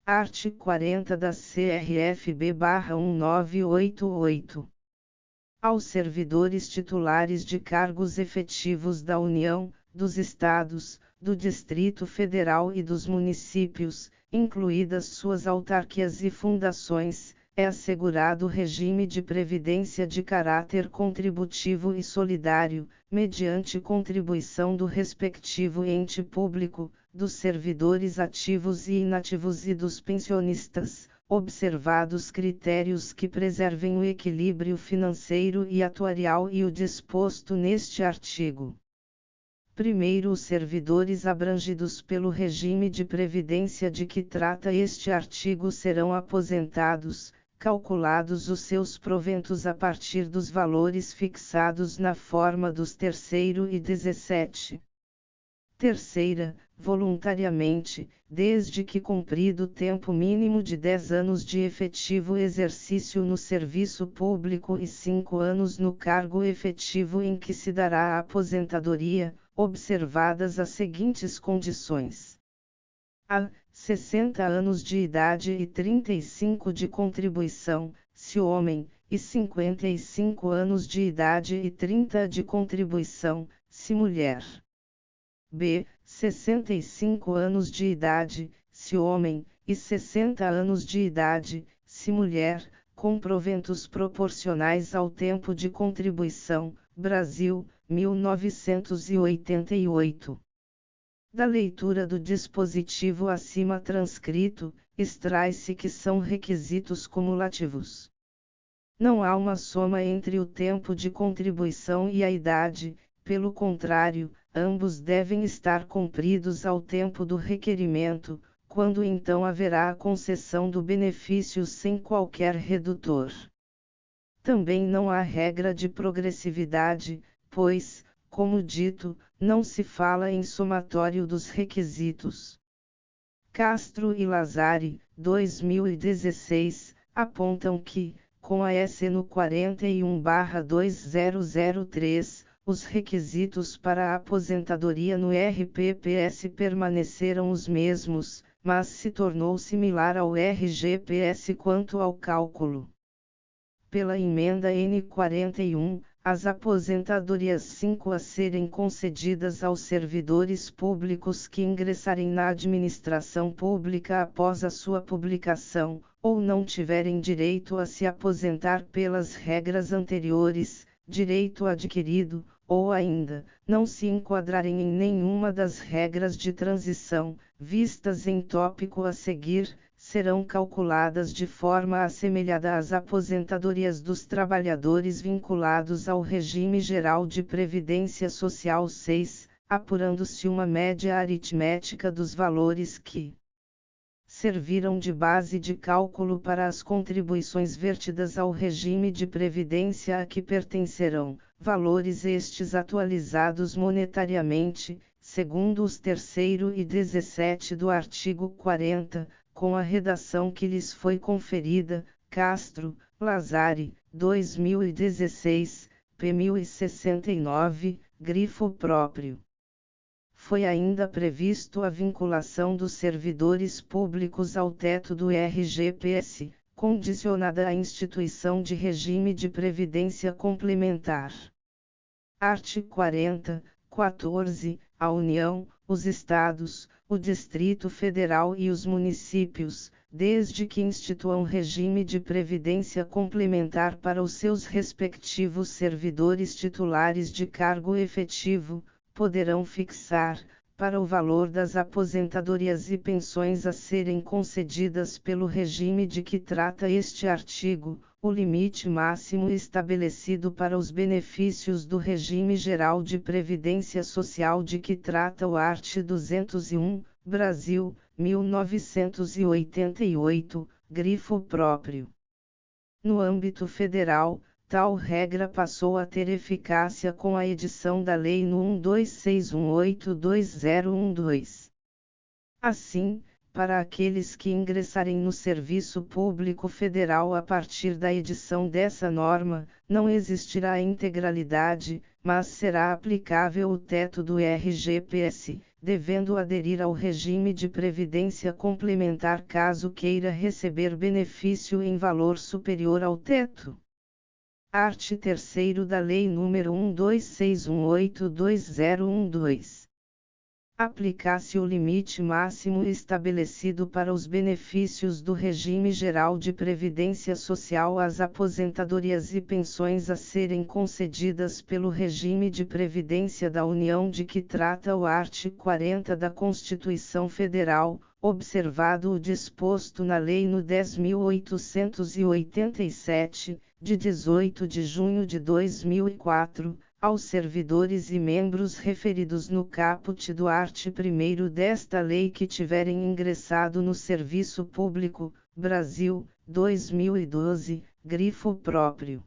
Art. 40 da CRFB-1988. Aos servidores titulares de cargos efetivos da União, dos Estados, do Distrito Federal e dos municípios, incluídas suas autarquias e fundações, é assegurado regime de previdência de caráter contributivo e solidário, mediante contribuição do respectivo ente público, dos servidores ativos e inativos e dos pensionistas, observados critérios que preservem o equilíbrio financeiro e atuarial e o disposto neste artigo. Primeiro, os servidores abrangidos pelo regime de previdência de que trata este artigo serão aposentados, calculados os seus proventos a partir dos valores fixados na forma dos terceiro e 17. Terceira, voluntariamente, desde que cumprido o tempo mínimo de 10 anos de efetivo exercício no serviço público e 5 anos no cargo efetivo em que se dará a aposentadoria, observadas as seguintes condições: a. 60 anos de idade e 35 de contribuição, se homem, e 55 anos de idade e 30 de contribuição, se mulher. B. 65 anos de idade, se homem, e 60 anos de idade, se mulher, com proventos proporcionais ao tempo de contribuição. Brasil, 1988. Da leitura do dispositivo acima transcrito, extrai-se que são requisitos cumulativos. Não há uma soma entre o tempo de contribuição e a idade, pelo contrário, ambos devem estar cumpridos ao tempo do requerimento, quando então haverá a concessão do benefício sem qualquer redutor. Também não há regra de progressividade, pois, como dito, não se fala em somatório dos requisitos. Castro e Lazari, 2016, apontam que, com a SN 41/2003, os requisitos para a aposentadoria no RPPS permaneceram os mesmos, mas se tornou similar ao RGPS quanto ao cálculo. Pela emenda N41, as aposentadorias 5 a serem concedidas aos servidores públicos que ingressarem na administração pública após a sua publicação, ou não tiverem direito a se aposentar pelas regras anteriores, direito adquirido, ou ainda, não se enquadrarem em nenhuma das regras de transição, vistas em tópico a seguir, serão calculadas de forma assemelhada às aposentadorias dos trabalhadores vinculados ao regime geral de previdência social 6, apurando-se uma média aritmética dos valores que serviram de base de cálculo para as contribuições vertidas ao regime de previdência a que pertencerão, valores estes atualizados monetariamente, segundo os 3º e 17 do artigo 40, com a redação que lhes foi conferida. Castro, Lazari, 2016, p. 1069, grifo próprio. Foi ainda previsto a vinculação dos servidores públicos ao teto do RGPS, condicionada à instituição de regime de previdência complementar. Art. 40, 14, a União, os Estados, o Distrito Federal e os municípios, desde que instituam regime de previdência complementar para os seus respectivos servidores titulares de cargo efetivo, poderão fixar, para o valor das aposentadorias e pensões a serem concedidas pelo regime de que trata este artigo, o limite máximo estabelecido para os benefícios do regime geral de previdência social de que trata o art. 201, Brasil, 1988, grifo próprio. No âmbito federal, tal regra passou a ter eficácia com a edição da Lei nº 1261820112. Assim, para aqueles que ingressarem no serviço público federal a partir da edição dessa norma, não existirá integralidade, mas será aplicável o teto do RGPS, devendo aderir ao regime de previdência complementar caso queira receber benefício em valor superior ao teto. Art. 3º da Lei nº 1261820112. Aplicar-se o limite máximo estabelecido para os benefícios do regime geral de previdência social às aposentadorias e pensões a serem concedidas pelo regime de previdência da União de que trata o art. 40 da Constituição Federal, observado o disposto na Lei nº 10.887, de 18 de junho de 2004, aos servidores e membros referidos no caput do art. 1º desta lei que tiverem ingressado no Serviço Público, Brasil, 2012, grifo próprio.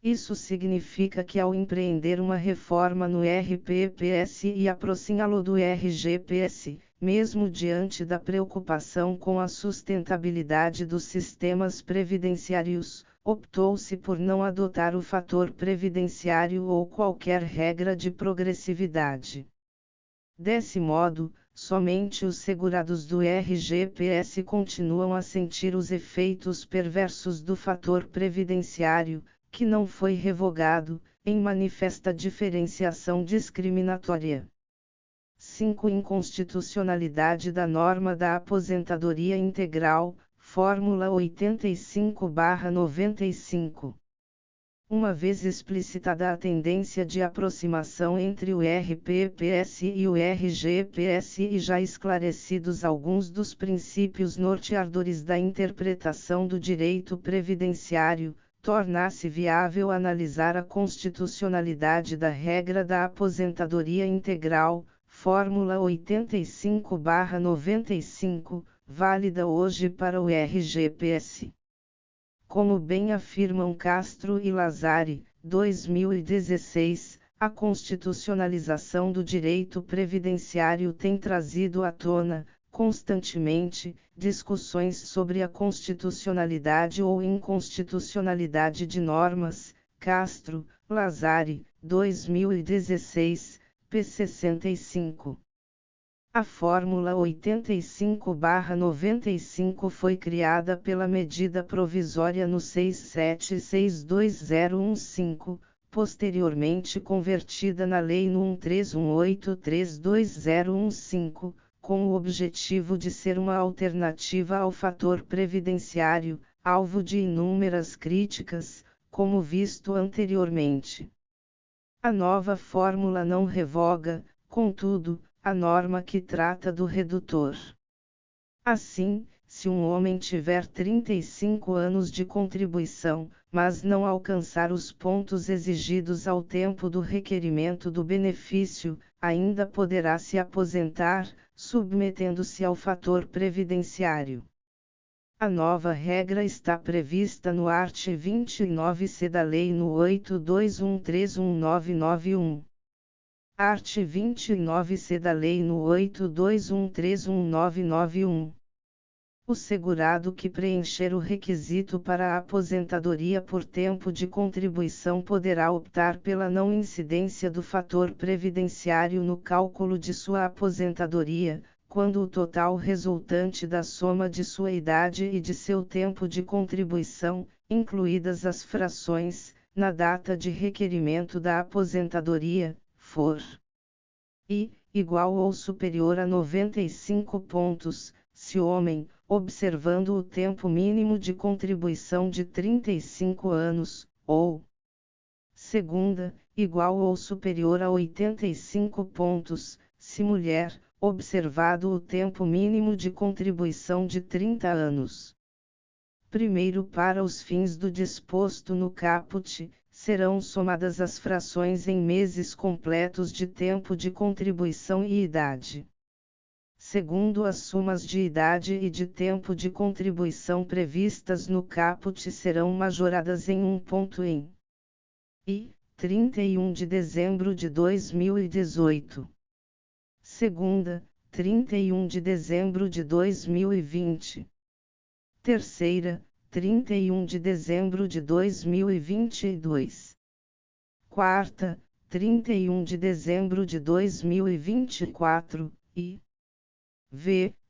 Isso significa que ao empreender uma reforma no RPPS e aproximá-lo do RGPS, mesmo diante da preocupação com a sustentabilidade dos sistemas previdenciários, optou-se por não adotar o fator previdenciário ou qualquer regra de progressividade. Desse modo, somente os segurados do RGPS continuam a sentir os efeitos perversos do fator previdenciário, que não foi revogado, em manifesta diferenciação discriminatória. 5. Inconstitucionalidade da norma da aposentadoria integral, Fórmula 85/95. Uma vez explicitada a tendência de aproximação entre o RPPS e o RGPS e já esclarecidos alguns dos princípios norteadores da interpretação do direito previdenciário, torna-se viável analisar a constitucionalidade da regra da aposentadoria integral, Fórmula 85/95, válida hoje para o RGPS. Como bem afirmam Castro e Lazari, 2016, a constitucionalização do direito previdenciário tem trazido à tona, constantemente, discussões sobre a constitucionalidade ou inconstitucionalidade de normas. Castro, Lazari, 2016, p. 65. A Fórmula 85/95 foi criada pela medida provisória no 6762015, posteriormente convertida na Lei nº 1318/2015, com o objetivo de ser uma alternativa ao fator previdenciário, alvo de inúmeras críticas, como visto anteriormente. A nova fórmula não revoga, contudo, a norma que trata do redutor. Assim, se um homem tiver 35 anos de contribuição, mas não alcançar os pontos exigidos ao tempo do requerimento do benefício, ainda poderá se aposentar, submetendo-se ao fator previdenciário. A nova regra está prevista no art. 29c da Lei nº 82131991. Art. 29c da Lei nº 82131991. O segurado que preencher o requisito para a aposentadoria por tempo de contribuição poderá optar pela não incidência do fator previdenciário no cálculo de sua aposentadoria, quando o total resultante da soma de sua idade e de seu tempo de contribuição, incluídas as frações, na data de requerimento da aposentadoria, for igual ou superior a 95 pontos, se homem, observando o tempo mínimo de contribuição de 35 anos, ou segunda, igual ou superior a 85 pontos, se mulher, observado o tempo mínimo de contribuição de 30 anos. Primeiro, para os fins do disposto no caput, serão somadas as frações em meses completos de tempo de contribuição e idade. Segundo, as sumas de idade e de tempo de contribuição previstas no caput serão majoradas em um ponto em 31 de dezembro de 2018. Segunda, 31 de dezembro de 2020. Terceira, 31 de dezembro de 2022. Quarta, 31 de dezembro de 2024, e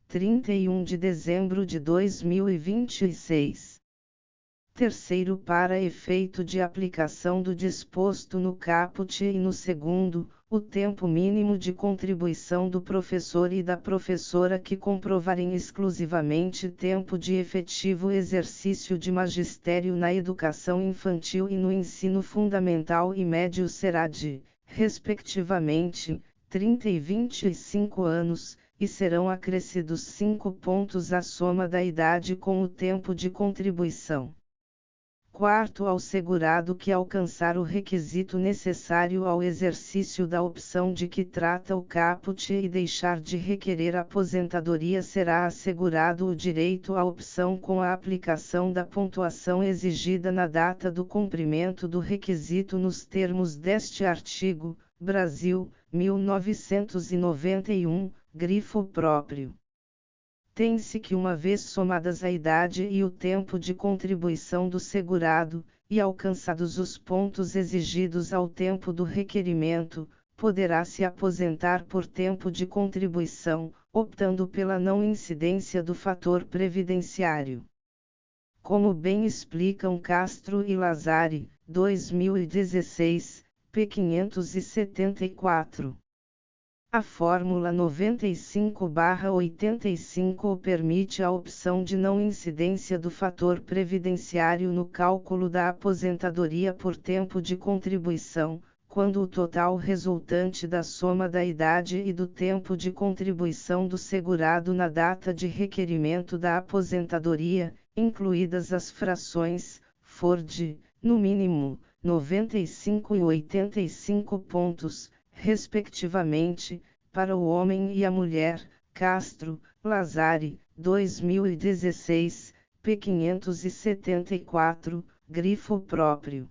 31 de dezembro de 2026. Terceiro, para efeito de aplicação do disposto no caput e no segundo, o tempo mínimo de contribuição do professor e da professora que comprovarem exclusivamente tempo de efetivo exercício de magistério na educação infantil e no ensino fundamental e médio será de, respectivamente, 30 e 25 anos, e serão acrescidos 5 pontos à soma da idade com o tempo de contribuição. Quarto, ao segurado que alcançar o requisito necessário ao exercício da opção de que trata o caput e deixar de requerer aposentadoria, será assegurado o direito à opção com a aplicação da pontuação exigida na data do cumprimento do requisito nos termos deste artigo. Brasil, 1991, grifo próprio. Tem-se que, uma vez somadas a idade e o tempo de contribuição do segurado, e alcançados os pontos exigidos ao tempo do requerimento, poderá se aposentar por tempo de contribuição, optando pela não incidência do fator previdenciário. Como bem explicam Castro e Lazari, 2016, p. 574. A Fórmula 95/85 permite a opção de não incidência do fator previdenciário no cálculo da aposentadoria por tempo de contribuição, quando o total resultante da soma da idade e do tempo de contribuição do segurado na data de requerimento da aposentadoria, incluídas as frações, for de, no mínimo, 95 e 85 pontos, respectivamente, para o homem e a mulher. Castro, Lazari, 2016, p. 574, grifo próprio.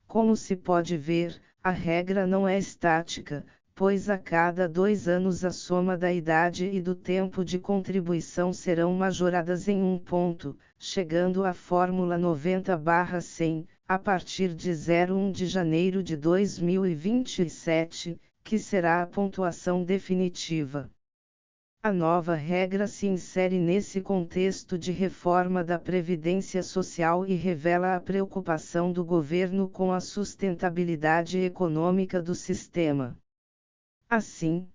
Como se pode ver, a regra não é estática, pois a cada 2 anos a soma da idade e do tempo de contribuição serão majoradas em 1 ponto, chegando à Fórmula 90/100, a partir de 1 de janeiro de 2027, que será a pontuação definitiva. A nova regra se insere nesse contexto de reforma da Previdência Social e revela a preocupação do governo com a sustentabilidade econômica do sistema. Assim,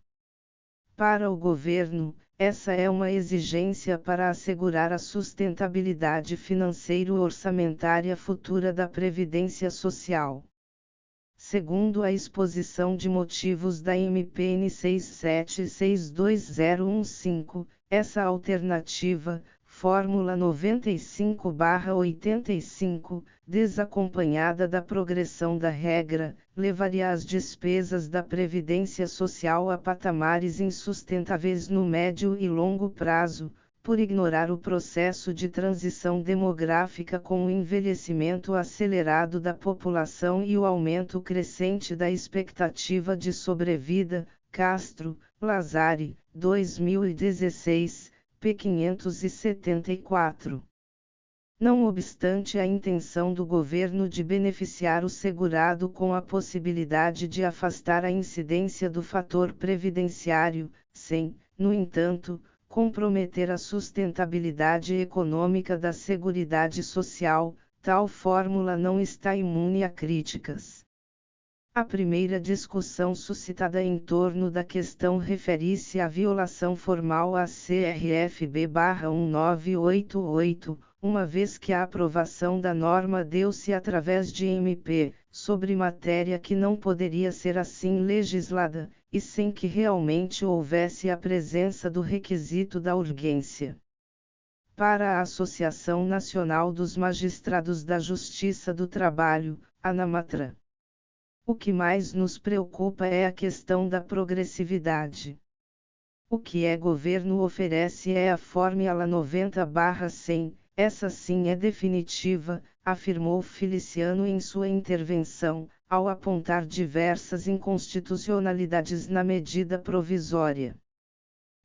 para o governo, essa é uma exigência para assegurar a sustentabilidade financeiro-orçamentária futura da Previdência Social. Segundo a exposição de motivos da MPN 6762015, essa alternativa, Fórmula 95/85, desacompanhada da progressão da regra, levaria as despesas da Previdência Social a patamares insustentáveis no médio e longo prazo, por ignorar o processo de transição demográfica com o envelhecimento acelerado da população e o aumento crescente da expectativa de sobrevida. Castro, Lazari, 2016, p. 574. Não obstante a intenção do governo de beneficiar o segurado com a possibilidade de afastar a incidência do fator previdenciário, sem, no entanto, comprometer a sustentabilidade econômica da Seguridade Social, tal fórmula não está imune a críticas. A primeira discussão suscitada em torno da questão refere-se à violação formal à CRFB/1988, uma vez que a aprovação da norma deu-se através de MP, sobre matéria que não poderia ser assim legislada, e sem que realmente houvesse a presença do requisito da urgência. Para a Associação Nacional dos Magistrados da Justiça do Trabalho, ANAMATRA, o que mais nos preocupa é a questão da progressividade. O que o governo oferece é a Fórmula 90/100, essa sim é definitiva, afirmou Feliciano em sua intervenção, ao apontar diversas inconstitucionalidades na medida provisória.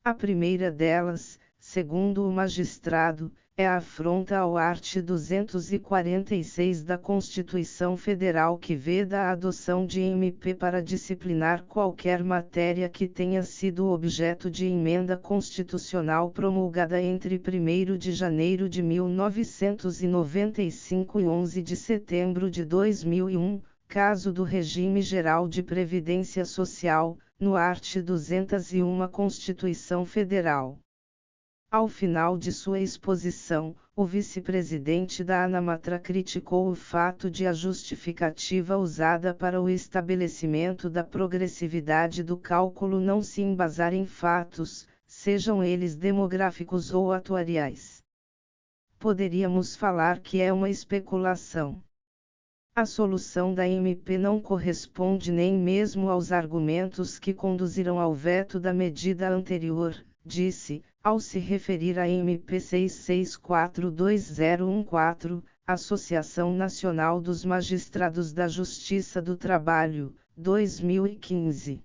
A primeira delas, segundo o magistrado, é a afronta ao art. 246 da Constituição Federal, que veda a adoção de MP para disciplinar qualquer matéria que tenha sido objeto de emenda constitucional promulgada entre 1º de janeiro de 1995 e 11 de setembro de 2001, caso do Regime Geral de Previdência Social, no art. 201 Constituição Federal. Ao final de sua exposição, o vice-presidente da ANAMATRA criticou o fato de a justificativa usada para o estabelecimento da progressividade do cálculo não se embasar em fatos, sejam eles demográficos ou atuariais. Poderíamos falar que é uma especulação. A solução da MP não corresponde nem mesmo aos argumentos que conduziram ao veto da medida anterior, disse, ao se referir à MP 6642014, Associação Nacional dos Magistrados da Justiça do Trabalho, 2015.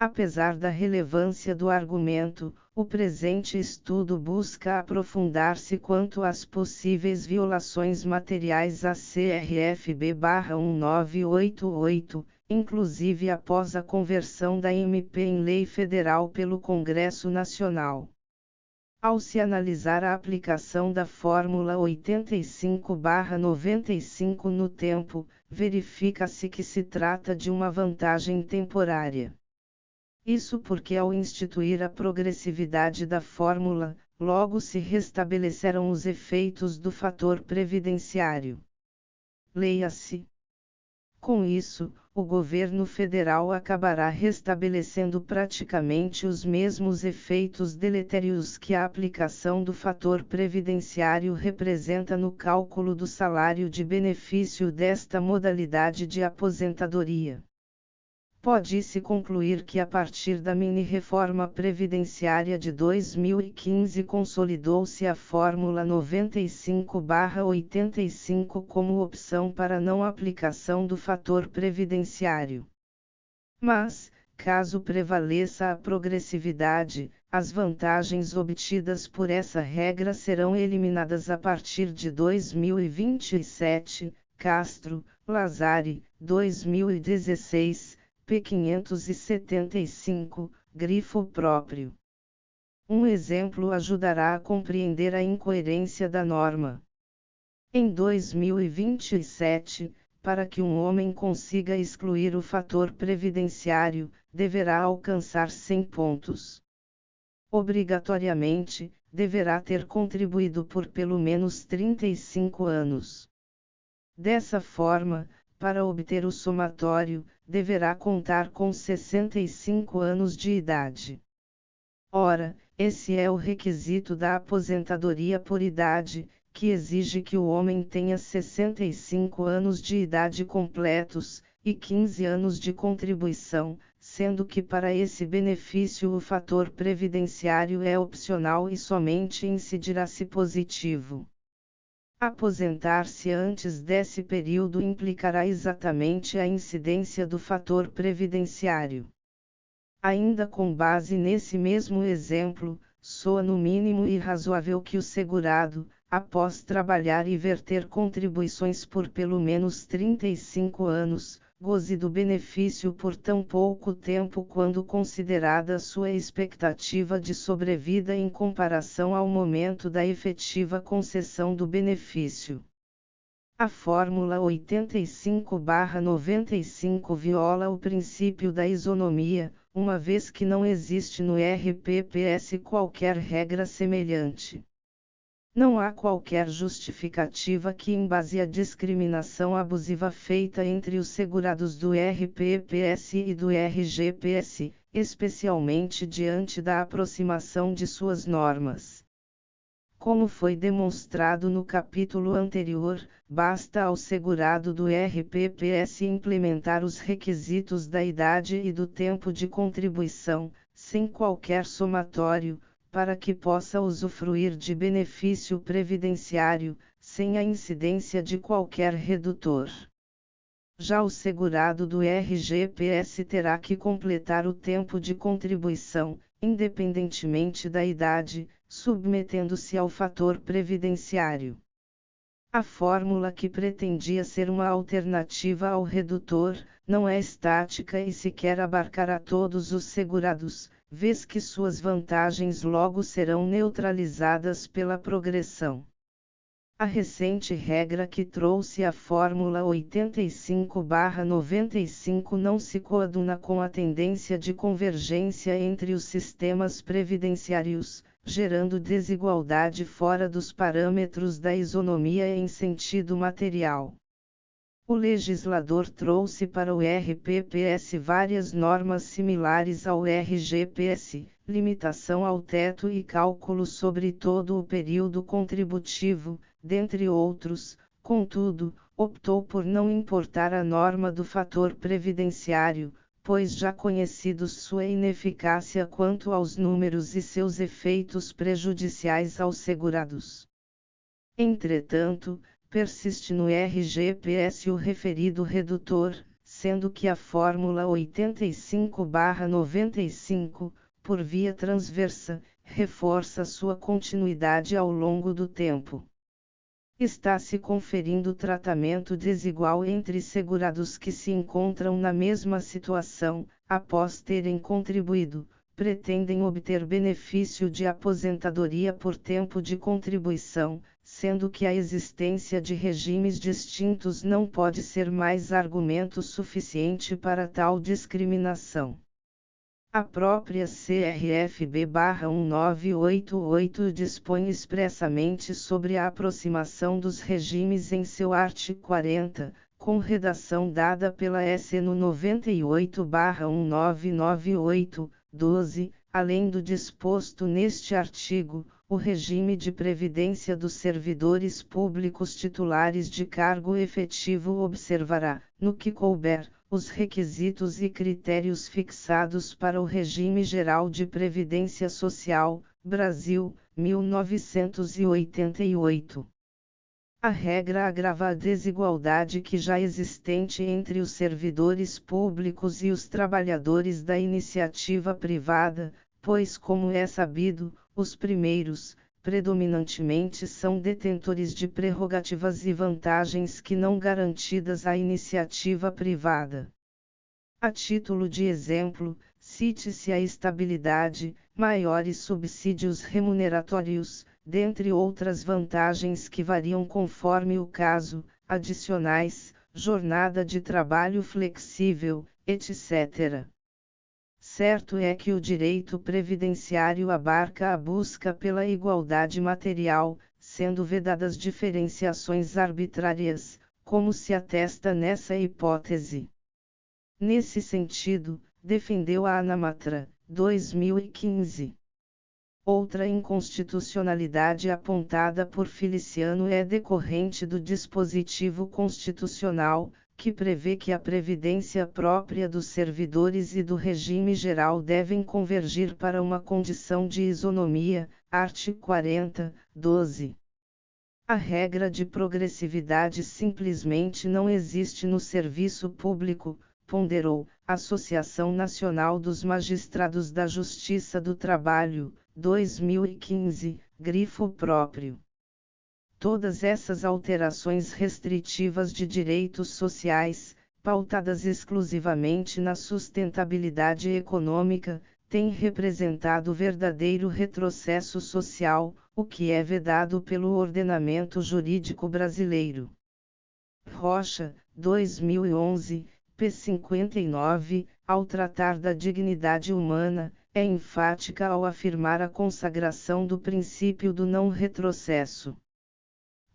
Apesar da relevância do argumento, o presente estudo busca aprofundar-se quanto às possíveis violações materiais à CRFB-1988, inclusive após a conversão da MP em lei federal pelo Congresso Nacional. Ao se analisar a aplicação da Fórmula 85/95 no tempo, verifica-se que se trata de uma vantagem temporária. Isso porque ao instituir a progressividade da fórmula, logo se restabeleceram os efeitos do fator previdenciário. Leia-se. Com isso, o governo federal acabará restabelecendo praticamente os mesmos efeitos deletérios que a aplicação do fator previdenciário representa no cálculo do salário de benefício desta modalidade de aposentadoria. Pode-se concluir que a partir da mini-reforma previdenciária de 2015 consolidou-se a Fórmula 95/85 como opção para não aplicação do fator previdenciário. Mas, caso prevaleça a progressividade, as vantagens obtidas por essa regra serão eliminadas a partir de 2027, Castro, Lazari, 2016. P. 575, grifo próprio. Um exemplo ajudará a compreender a incoerência da norma. Em 2027, para que um homem consiga excluir o fator previdenciário, deverá alcançar 100 pontos. Obrigatoriamente, deverá ter contribuído por pelo menos 35 anos. Dessa forma, para obter o somatório, deverá contar com 65 anos de idade. Ora, esse é o requisito da aposentadoria por idade, que exige que o homem tenha 65 anos de idade completos, e 15 anos de contribuição, sendo que para esse benefício o fator previdenciário é opcional e somente incidirá se positivo. Aposentar-se antes desse período implicará exatamente a incidência do fator previdenciário. Ainda com base nesse mesmo exemplo, soa no mínimo irrazoável que o segurado, após trabalhar e verter contribuições por pelo menos 35 anos, goze do benefício por tão pouco tempo quando considerada sua expectativa de sobrevida em comparação ao momento da efetiva concessão do benefício. A Fórmula 85/95 viola o princípio da isonomia, uma vez que não existe no RPPS qualquer regra semelhante. Não há qualquer justificativa que embase a discriminação abusiva feita entre os segurados do RPPS e do RGPS, especialmente diante da aproximação de suas normas. Como foi demonstrado no capítulo anterior, basta ao segurado do RPPS implementar os requisitos da idade e do tempo de contribuição, sem qualquer somatório, para que possa usufruir de benefício previdenciário, sem a incidência de qualquer redutor. Já o segurado do RGPS terá que completar o tempo de contribuição, independentemente da idade, submetendo-se ao fator previdenciário. A fórmula que pretendia ser uma alternativa ao redutor, não é estática e sequer abarcará todos os segurados, vez que suas vantagens logo serão neutralizadas pela progressão. A recente regra que trouxe a Fórmula 85/95 não se coaduna com a tendência de convergência entre os sistemas previdenciários, gerando desigualdade fora dos parâmetros da isonomia em sentido material. O legislador trouxe para o RPPS várias normas similares ao RGPS, limitação ao teto e cálculo sobre todo o período contributivo, dentre outros. Contudo, optou por não importar a norma do fator previdenciário, pois já conhecidos sua ineficácia quanto aos números e seus efeitos prejudiciais aos segurados. Entretanto, persiste no RGPS o referido redutor, sendo que a fórmula 85/95, por via transversa, reforça sua continuidade ao longo do tempo. Está se conferindo tratamento desigual entre segurados que se encontram na mesma situação, após terem contribuído, pretendem obter benefício de aposentadoria por tempo de contribuição, sendo que a existência de regimes distintos não pode ser mais argumento suficiente para tal discriminação. A própria CRFB/1988 dispõe expressamente sobre a aproximação dos regimes em seu artigo 40, com redação dada pela SNU 98/1998, 12, além do disposto neste artigo, o regime de previdência dos servidores públicos titulares de cargo efetivo observará, no que couber, os requisitos e critérios fixados para o Regime Geral de Previdência Social, Brasil, 1988. A regra agrava a desigualdade que já existente entre os servidores públicos e os trabalhadores da iniciativa privada, pois, como é sabido, os primeiros, predominantemente são detentores de prerrogativas e vantagens que não garantidas à iniciativa privada. A título de exemplo, cite-se a estabilidade, maiores subsídios remuneratórios, dentre outras vantagens que variam conforme o caso, adicionais, jornada de trabalho flexível, etc. Certo é que o direito previdenciário abarca a busca pela igualdade material, sendo vedadas diferenciações arbitrárias, como se atesta nessa hipótese. Nesse sentido, defendeu a Anamatra, 2015. Outra inconstitucionalidade apontada por Feliciano é decorrente do dispositivo constitucional, que prevê que a previdência própria dos servidores e do regime geral devem convergir para uma condição de isonomia, artigo 40, 12. A regra de progressividade simplesmente não existe no serviço público, ponderou a Associação Nacional dos Magistrados da Justiça do Trabalho, 2015, grifo próprio. Todas essas alterações restritivas de direitos sociais, pautadas exclusivamente na sustentabilidade econômica, têm representado verdadeiro retrocesso social, o que é vedado pelo ordenamento jurídico brasileiro. Rocha, 2011, p. 59, ao tratar da dignidade humana, é enfática ao afirmar a consagração do princípio do não retrocesso.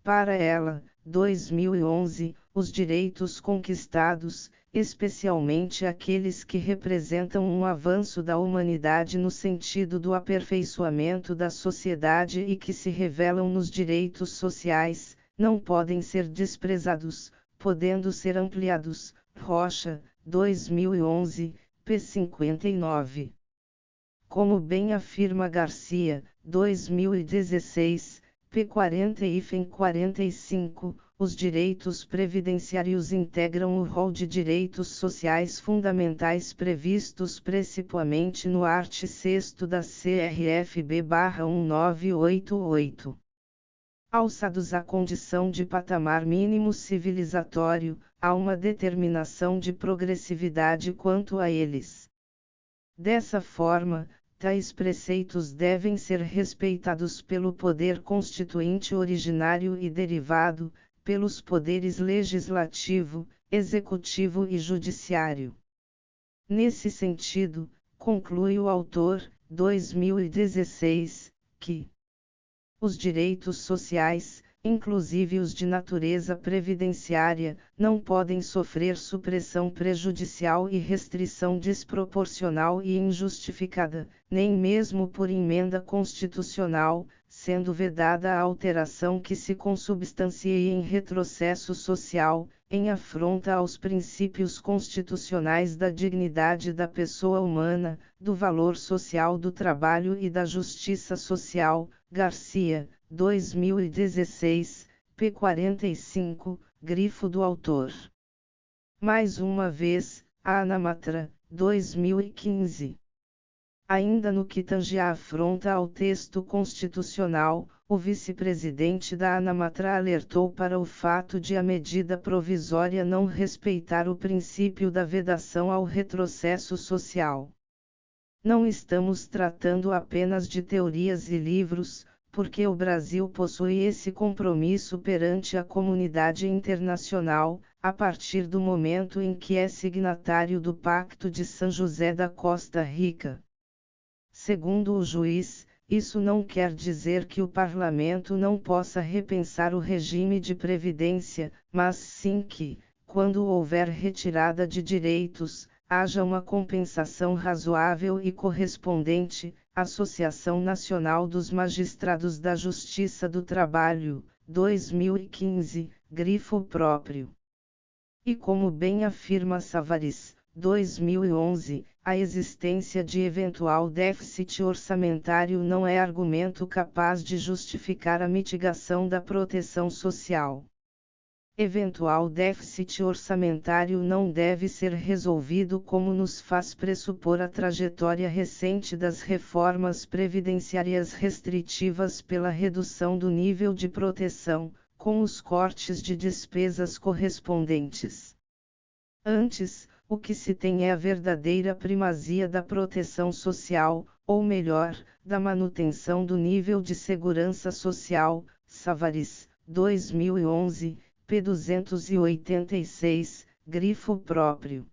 Para ela, 2011, os direitos conquistados, especialmente aqueles que representam um avanço da humanidade no sentido do aperfeiçoamento da sociedade e que se revelam nos direitos sociais, não podem ser desprezados, podendo ser ampliados. Rocha, 2011, p. 59. Como bem afirma Garcia, 2016, p. 40 e FEM 45, os direitos previdenciários integram o rol de direitos sociais fundamentais previstos principalmente no art. 6º da CRFB/1988. Alçados à condição de patamar mínimo civilizatório, há uma determinação de progressividade quanto a eles. Dessa forma, tais preceitos devem ser respeitados pelo poder constituinte originário e derivado, pelos poderes legislativo, executivo e judiciário. Nesse sentido, conclui o autor, 2016, que os direitos sociais, inclusive os de natureza previdenciária, não podem sofrer supressão prejudicial e restrição desproporcional e injustificada, nem mesmo por emenda constitucional, sendo vedada a alteração que se consubstancie em retrocesso social, em afronta aos princípios constitucionais da dignidade da pessoa humana, do valor social do trabalho e da justiça social. Garcia, 2016, p. 45, grifo do autor. Mais uma vez, Anamatra, 2015. Ainda no que tange a afronta ao texto constitucional, o vice-presidente da Anamatra alertou para o fato de a medida provisória não respeitar o princípio da vedação ao retrocesso social. Não estamos tratando apenas de teorias e livros, porque o Brasil possui esse compromisso perante a comunidade internacional, a partir do momento em que é signatário do Pacto de São José da Costa Rica. Segundo o juiz, isso não quer dizer que o parlamento não possa repensar o regime de previdência, mas sim que, quando houver retirada de direitos, haja uma compensação razoável e correspondente. Associação Nacional dos Magistrados da Justiça do Trabalho, 2015, grifo próprio. E como bem afirma Savaris, 2011, a existência de eventual déficit orçamentário não é argumento capaz de justificar a mitigação da proteção social. Eventual déficit orçamentário não deve ser resolvido como nos faz pressupor a trajetória recente das reformas previdenciárias restritivas pela redução do nível de proteção, com os cortes de despesas correspondentes. Antes, o que se tem é a verdadeira primazia da proteção social, ou melhor, da manutenção do nível de segurança social. Savaris, 2011, p. 286, grifo próprio.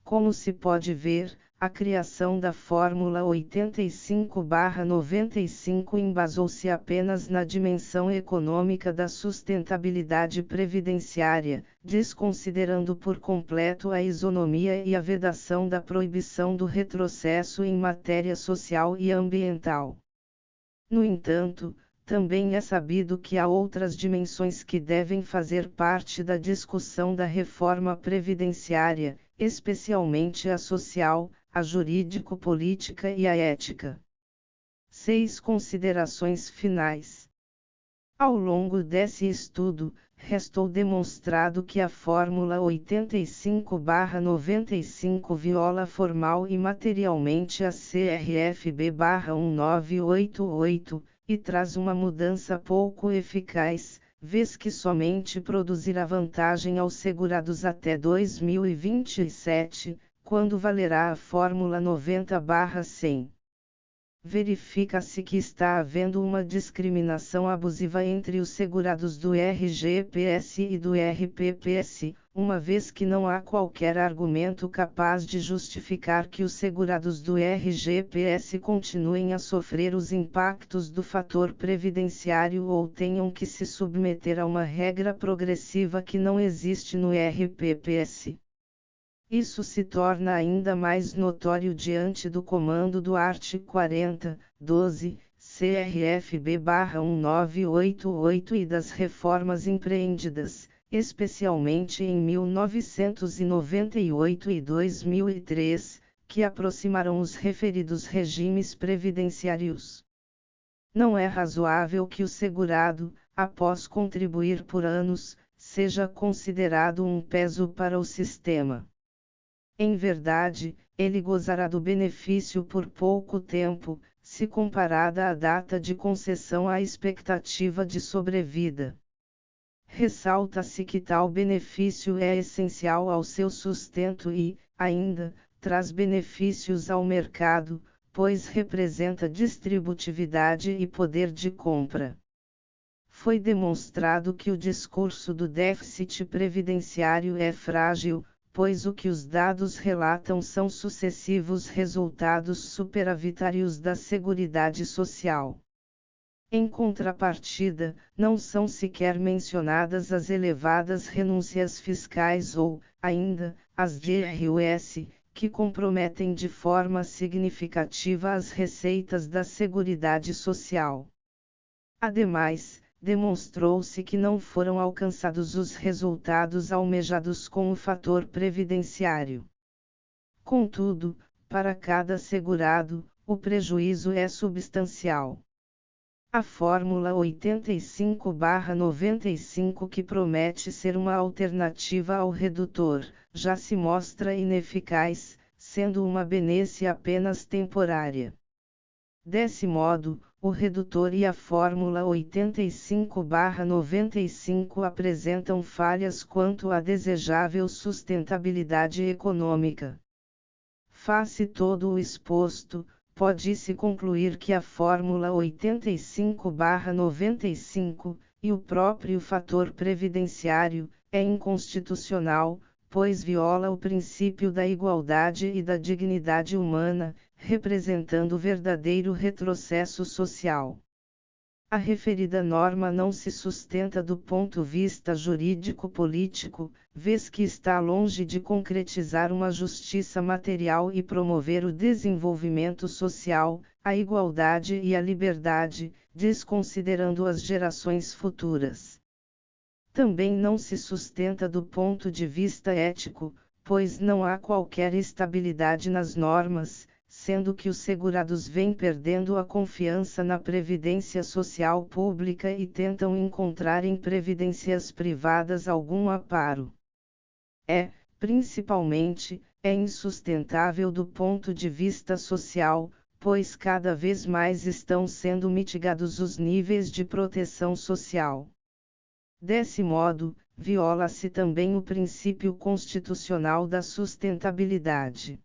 Como se pode ver, a criação da Fórmula 85/95 embasou-se apenas na dimensão econômica da sustentabilidade previdenciária, desconsiderando por completo a isonomia e a vedação da proibição do retrocesso em matéria social e ambiental. No entanto, também é sabido que há outras dimensões que devem fazer parte da discussão da reforma previdenciária, especialmente a social, a jurídico-política e a ética. 6 considerações finais. Ao longo desse estudo, restou demonstrado que a Fórmula 85/95 viola formal e materialmente a CRFB/1988, e traz uma mudança pouco eficaz, vez que somente produzirá vantagem aos segurados até 2027, quando valerá a Fórmula 90/100. Verifica-se que está havendo uma discriminação abusiva entre os segurados do RGPS e do RPPS, uma vez que não há qualquer argumento capaz de justificar que os segurados do RGPS continuem a sofrer os impactos do fator previdenciário ou tenham que se submeter a uma regra progressiva que não existe no RPPS. Isso se torna ainda mais notório diante do comando do art. 40, 12, CRFB/1988 e das reformas empreendidas, especialmente em 1998 e 2003, que aproximaram os referidos regimes previdenciários. Não é razoável que o segurado, após contribuir por anos, seja considerado um peso para o sistema. Em verdade, ele gozará do benefício por pouco tempo, se comparada à data de concessão à expectativa de sobrevida. Ressalta-se que tal benefício é essencial ao seu sustento e, ainda, traz benefícios ao mercado, pois representa distributividade e poder de compra. Foi demonstrado que o discurso do déficit previdenciário é frágil, pois o que os dados relatam são sucessivos resultados superavitários da Seguridade Social. Em contrapartida, não são sequer mencionadas as elevadas renúncias fiscais ou, ainda, as de IRS, que comprometem de forma significativa as receitas da Seguridade Social. Ademais, demonstrou-se que não foram alcançados os resultados almejados com o fator previdenciário. Contudo, para cada segurado, o prejuízo é substancial. A Fórmula 85/95, que promete ser uma alternativa ao redutor, já se mostra ineficaz, sendo uma benesse apenas temporária. Desse modo, o redutor e a Fórmula 85/95 apresentam falhas quanto à desejável sustentabilidade econômica. Face todo o exposto, pode-se concluir que a Fórmula 85/95, e o próprio fator previdenciário, é inconstitucional, pois viola o princípio da igualdade e da dignidade humana, representando verdadeiro retrocesso social. A referida norma não se sustenta do ponto de vista jurídico-político, vez que está longe de concretizar uma justiça material e promover o desenvolvimento social, a igualdade e a liberdade, desconsiderando as gerações futuras. Também não se sustenta do ponto de vista ético, pois não há qualquer estabilidade nas normas, sendo que os segurados vêm perdendo a confiança na previdência social pública e tentam encontrar em previdências privadas algum amparo. Principalmente, é insustentável do ponto de vista social, pois cada vez mais estão sendo mitigados os níveis de proteção social. Desse modo, viola-se também o princípio constitucional da sustentabilidade.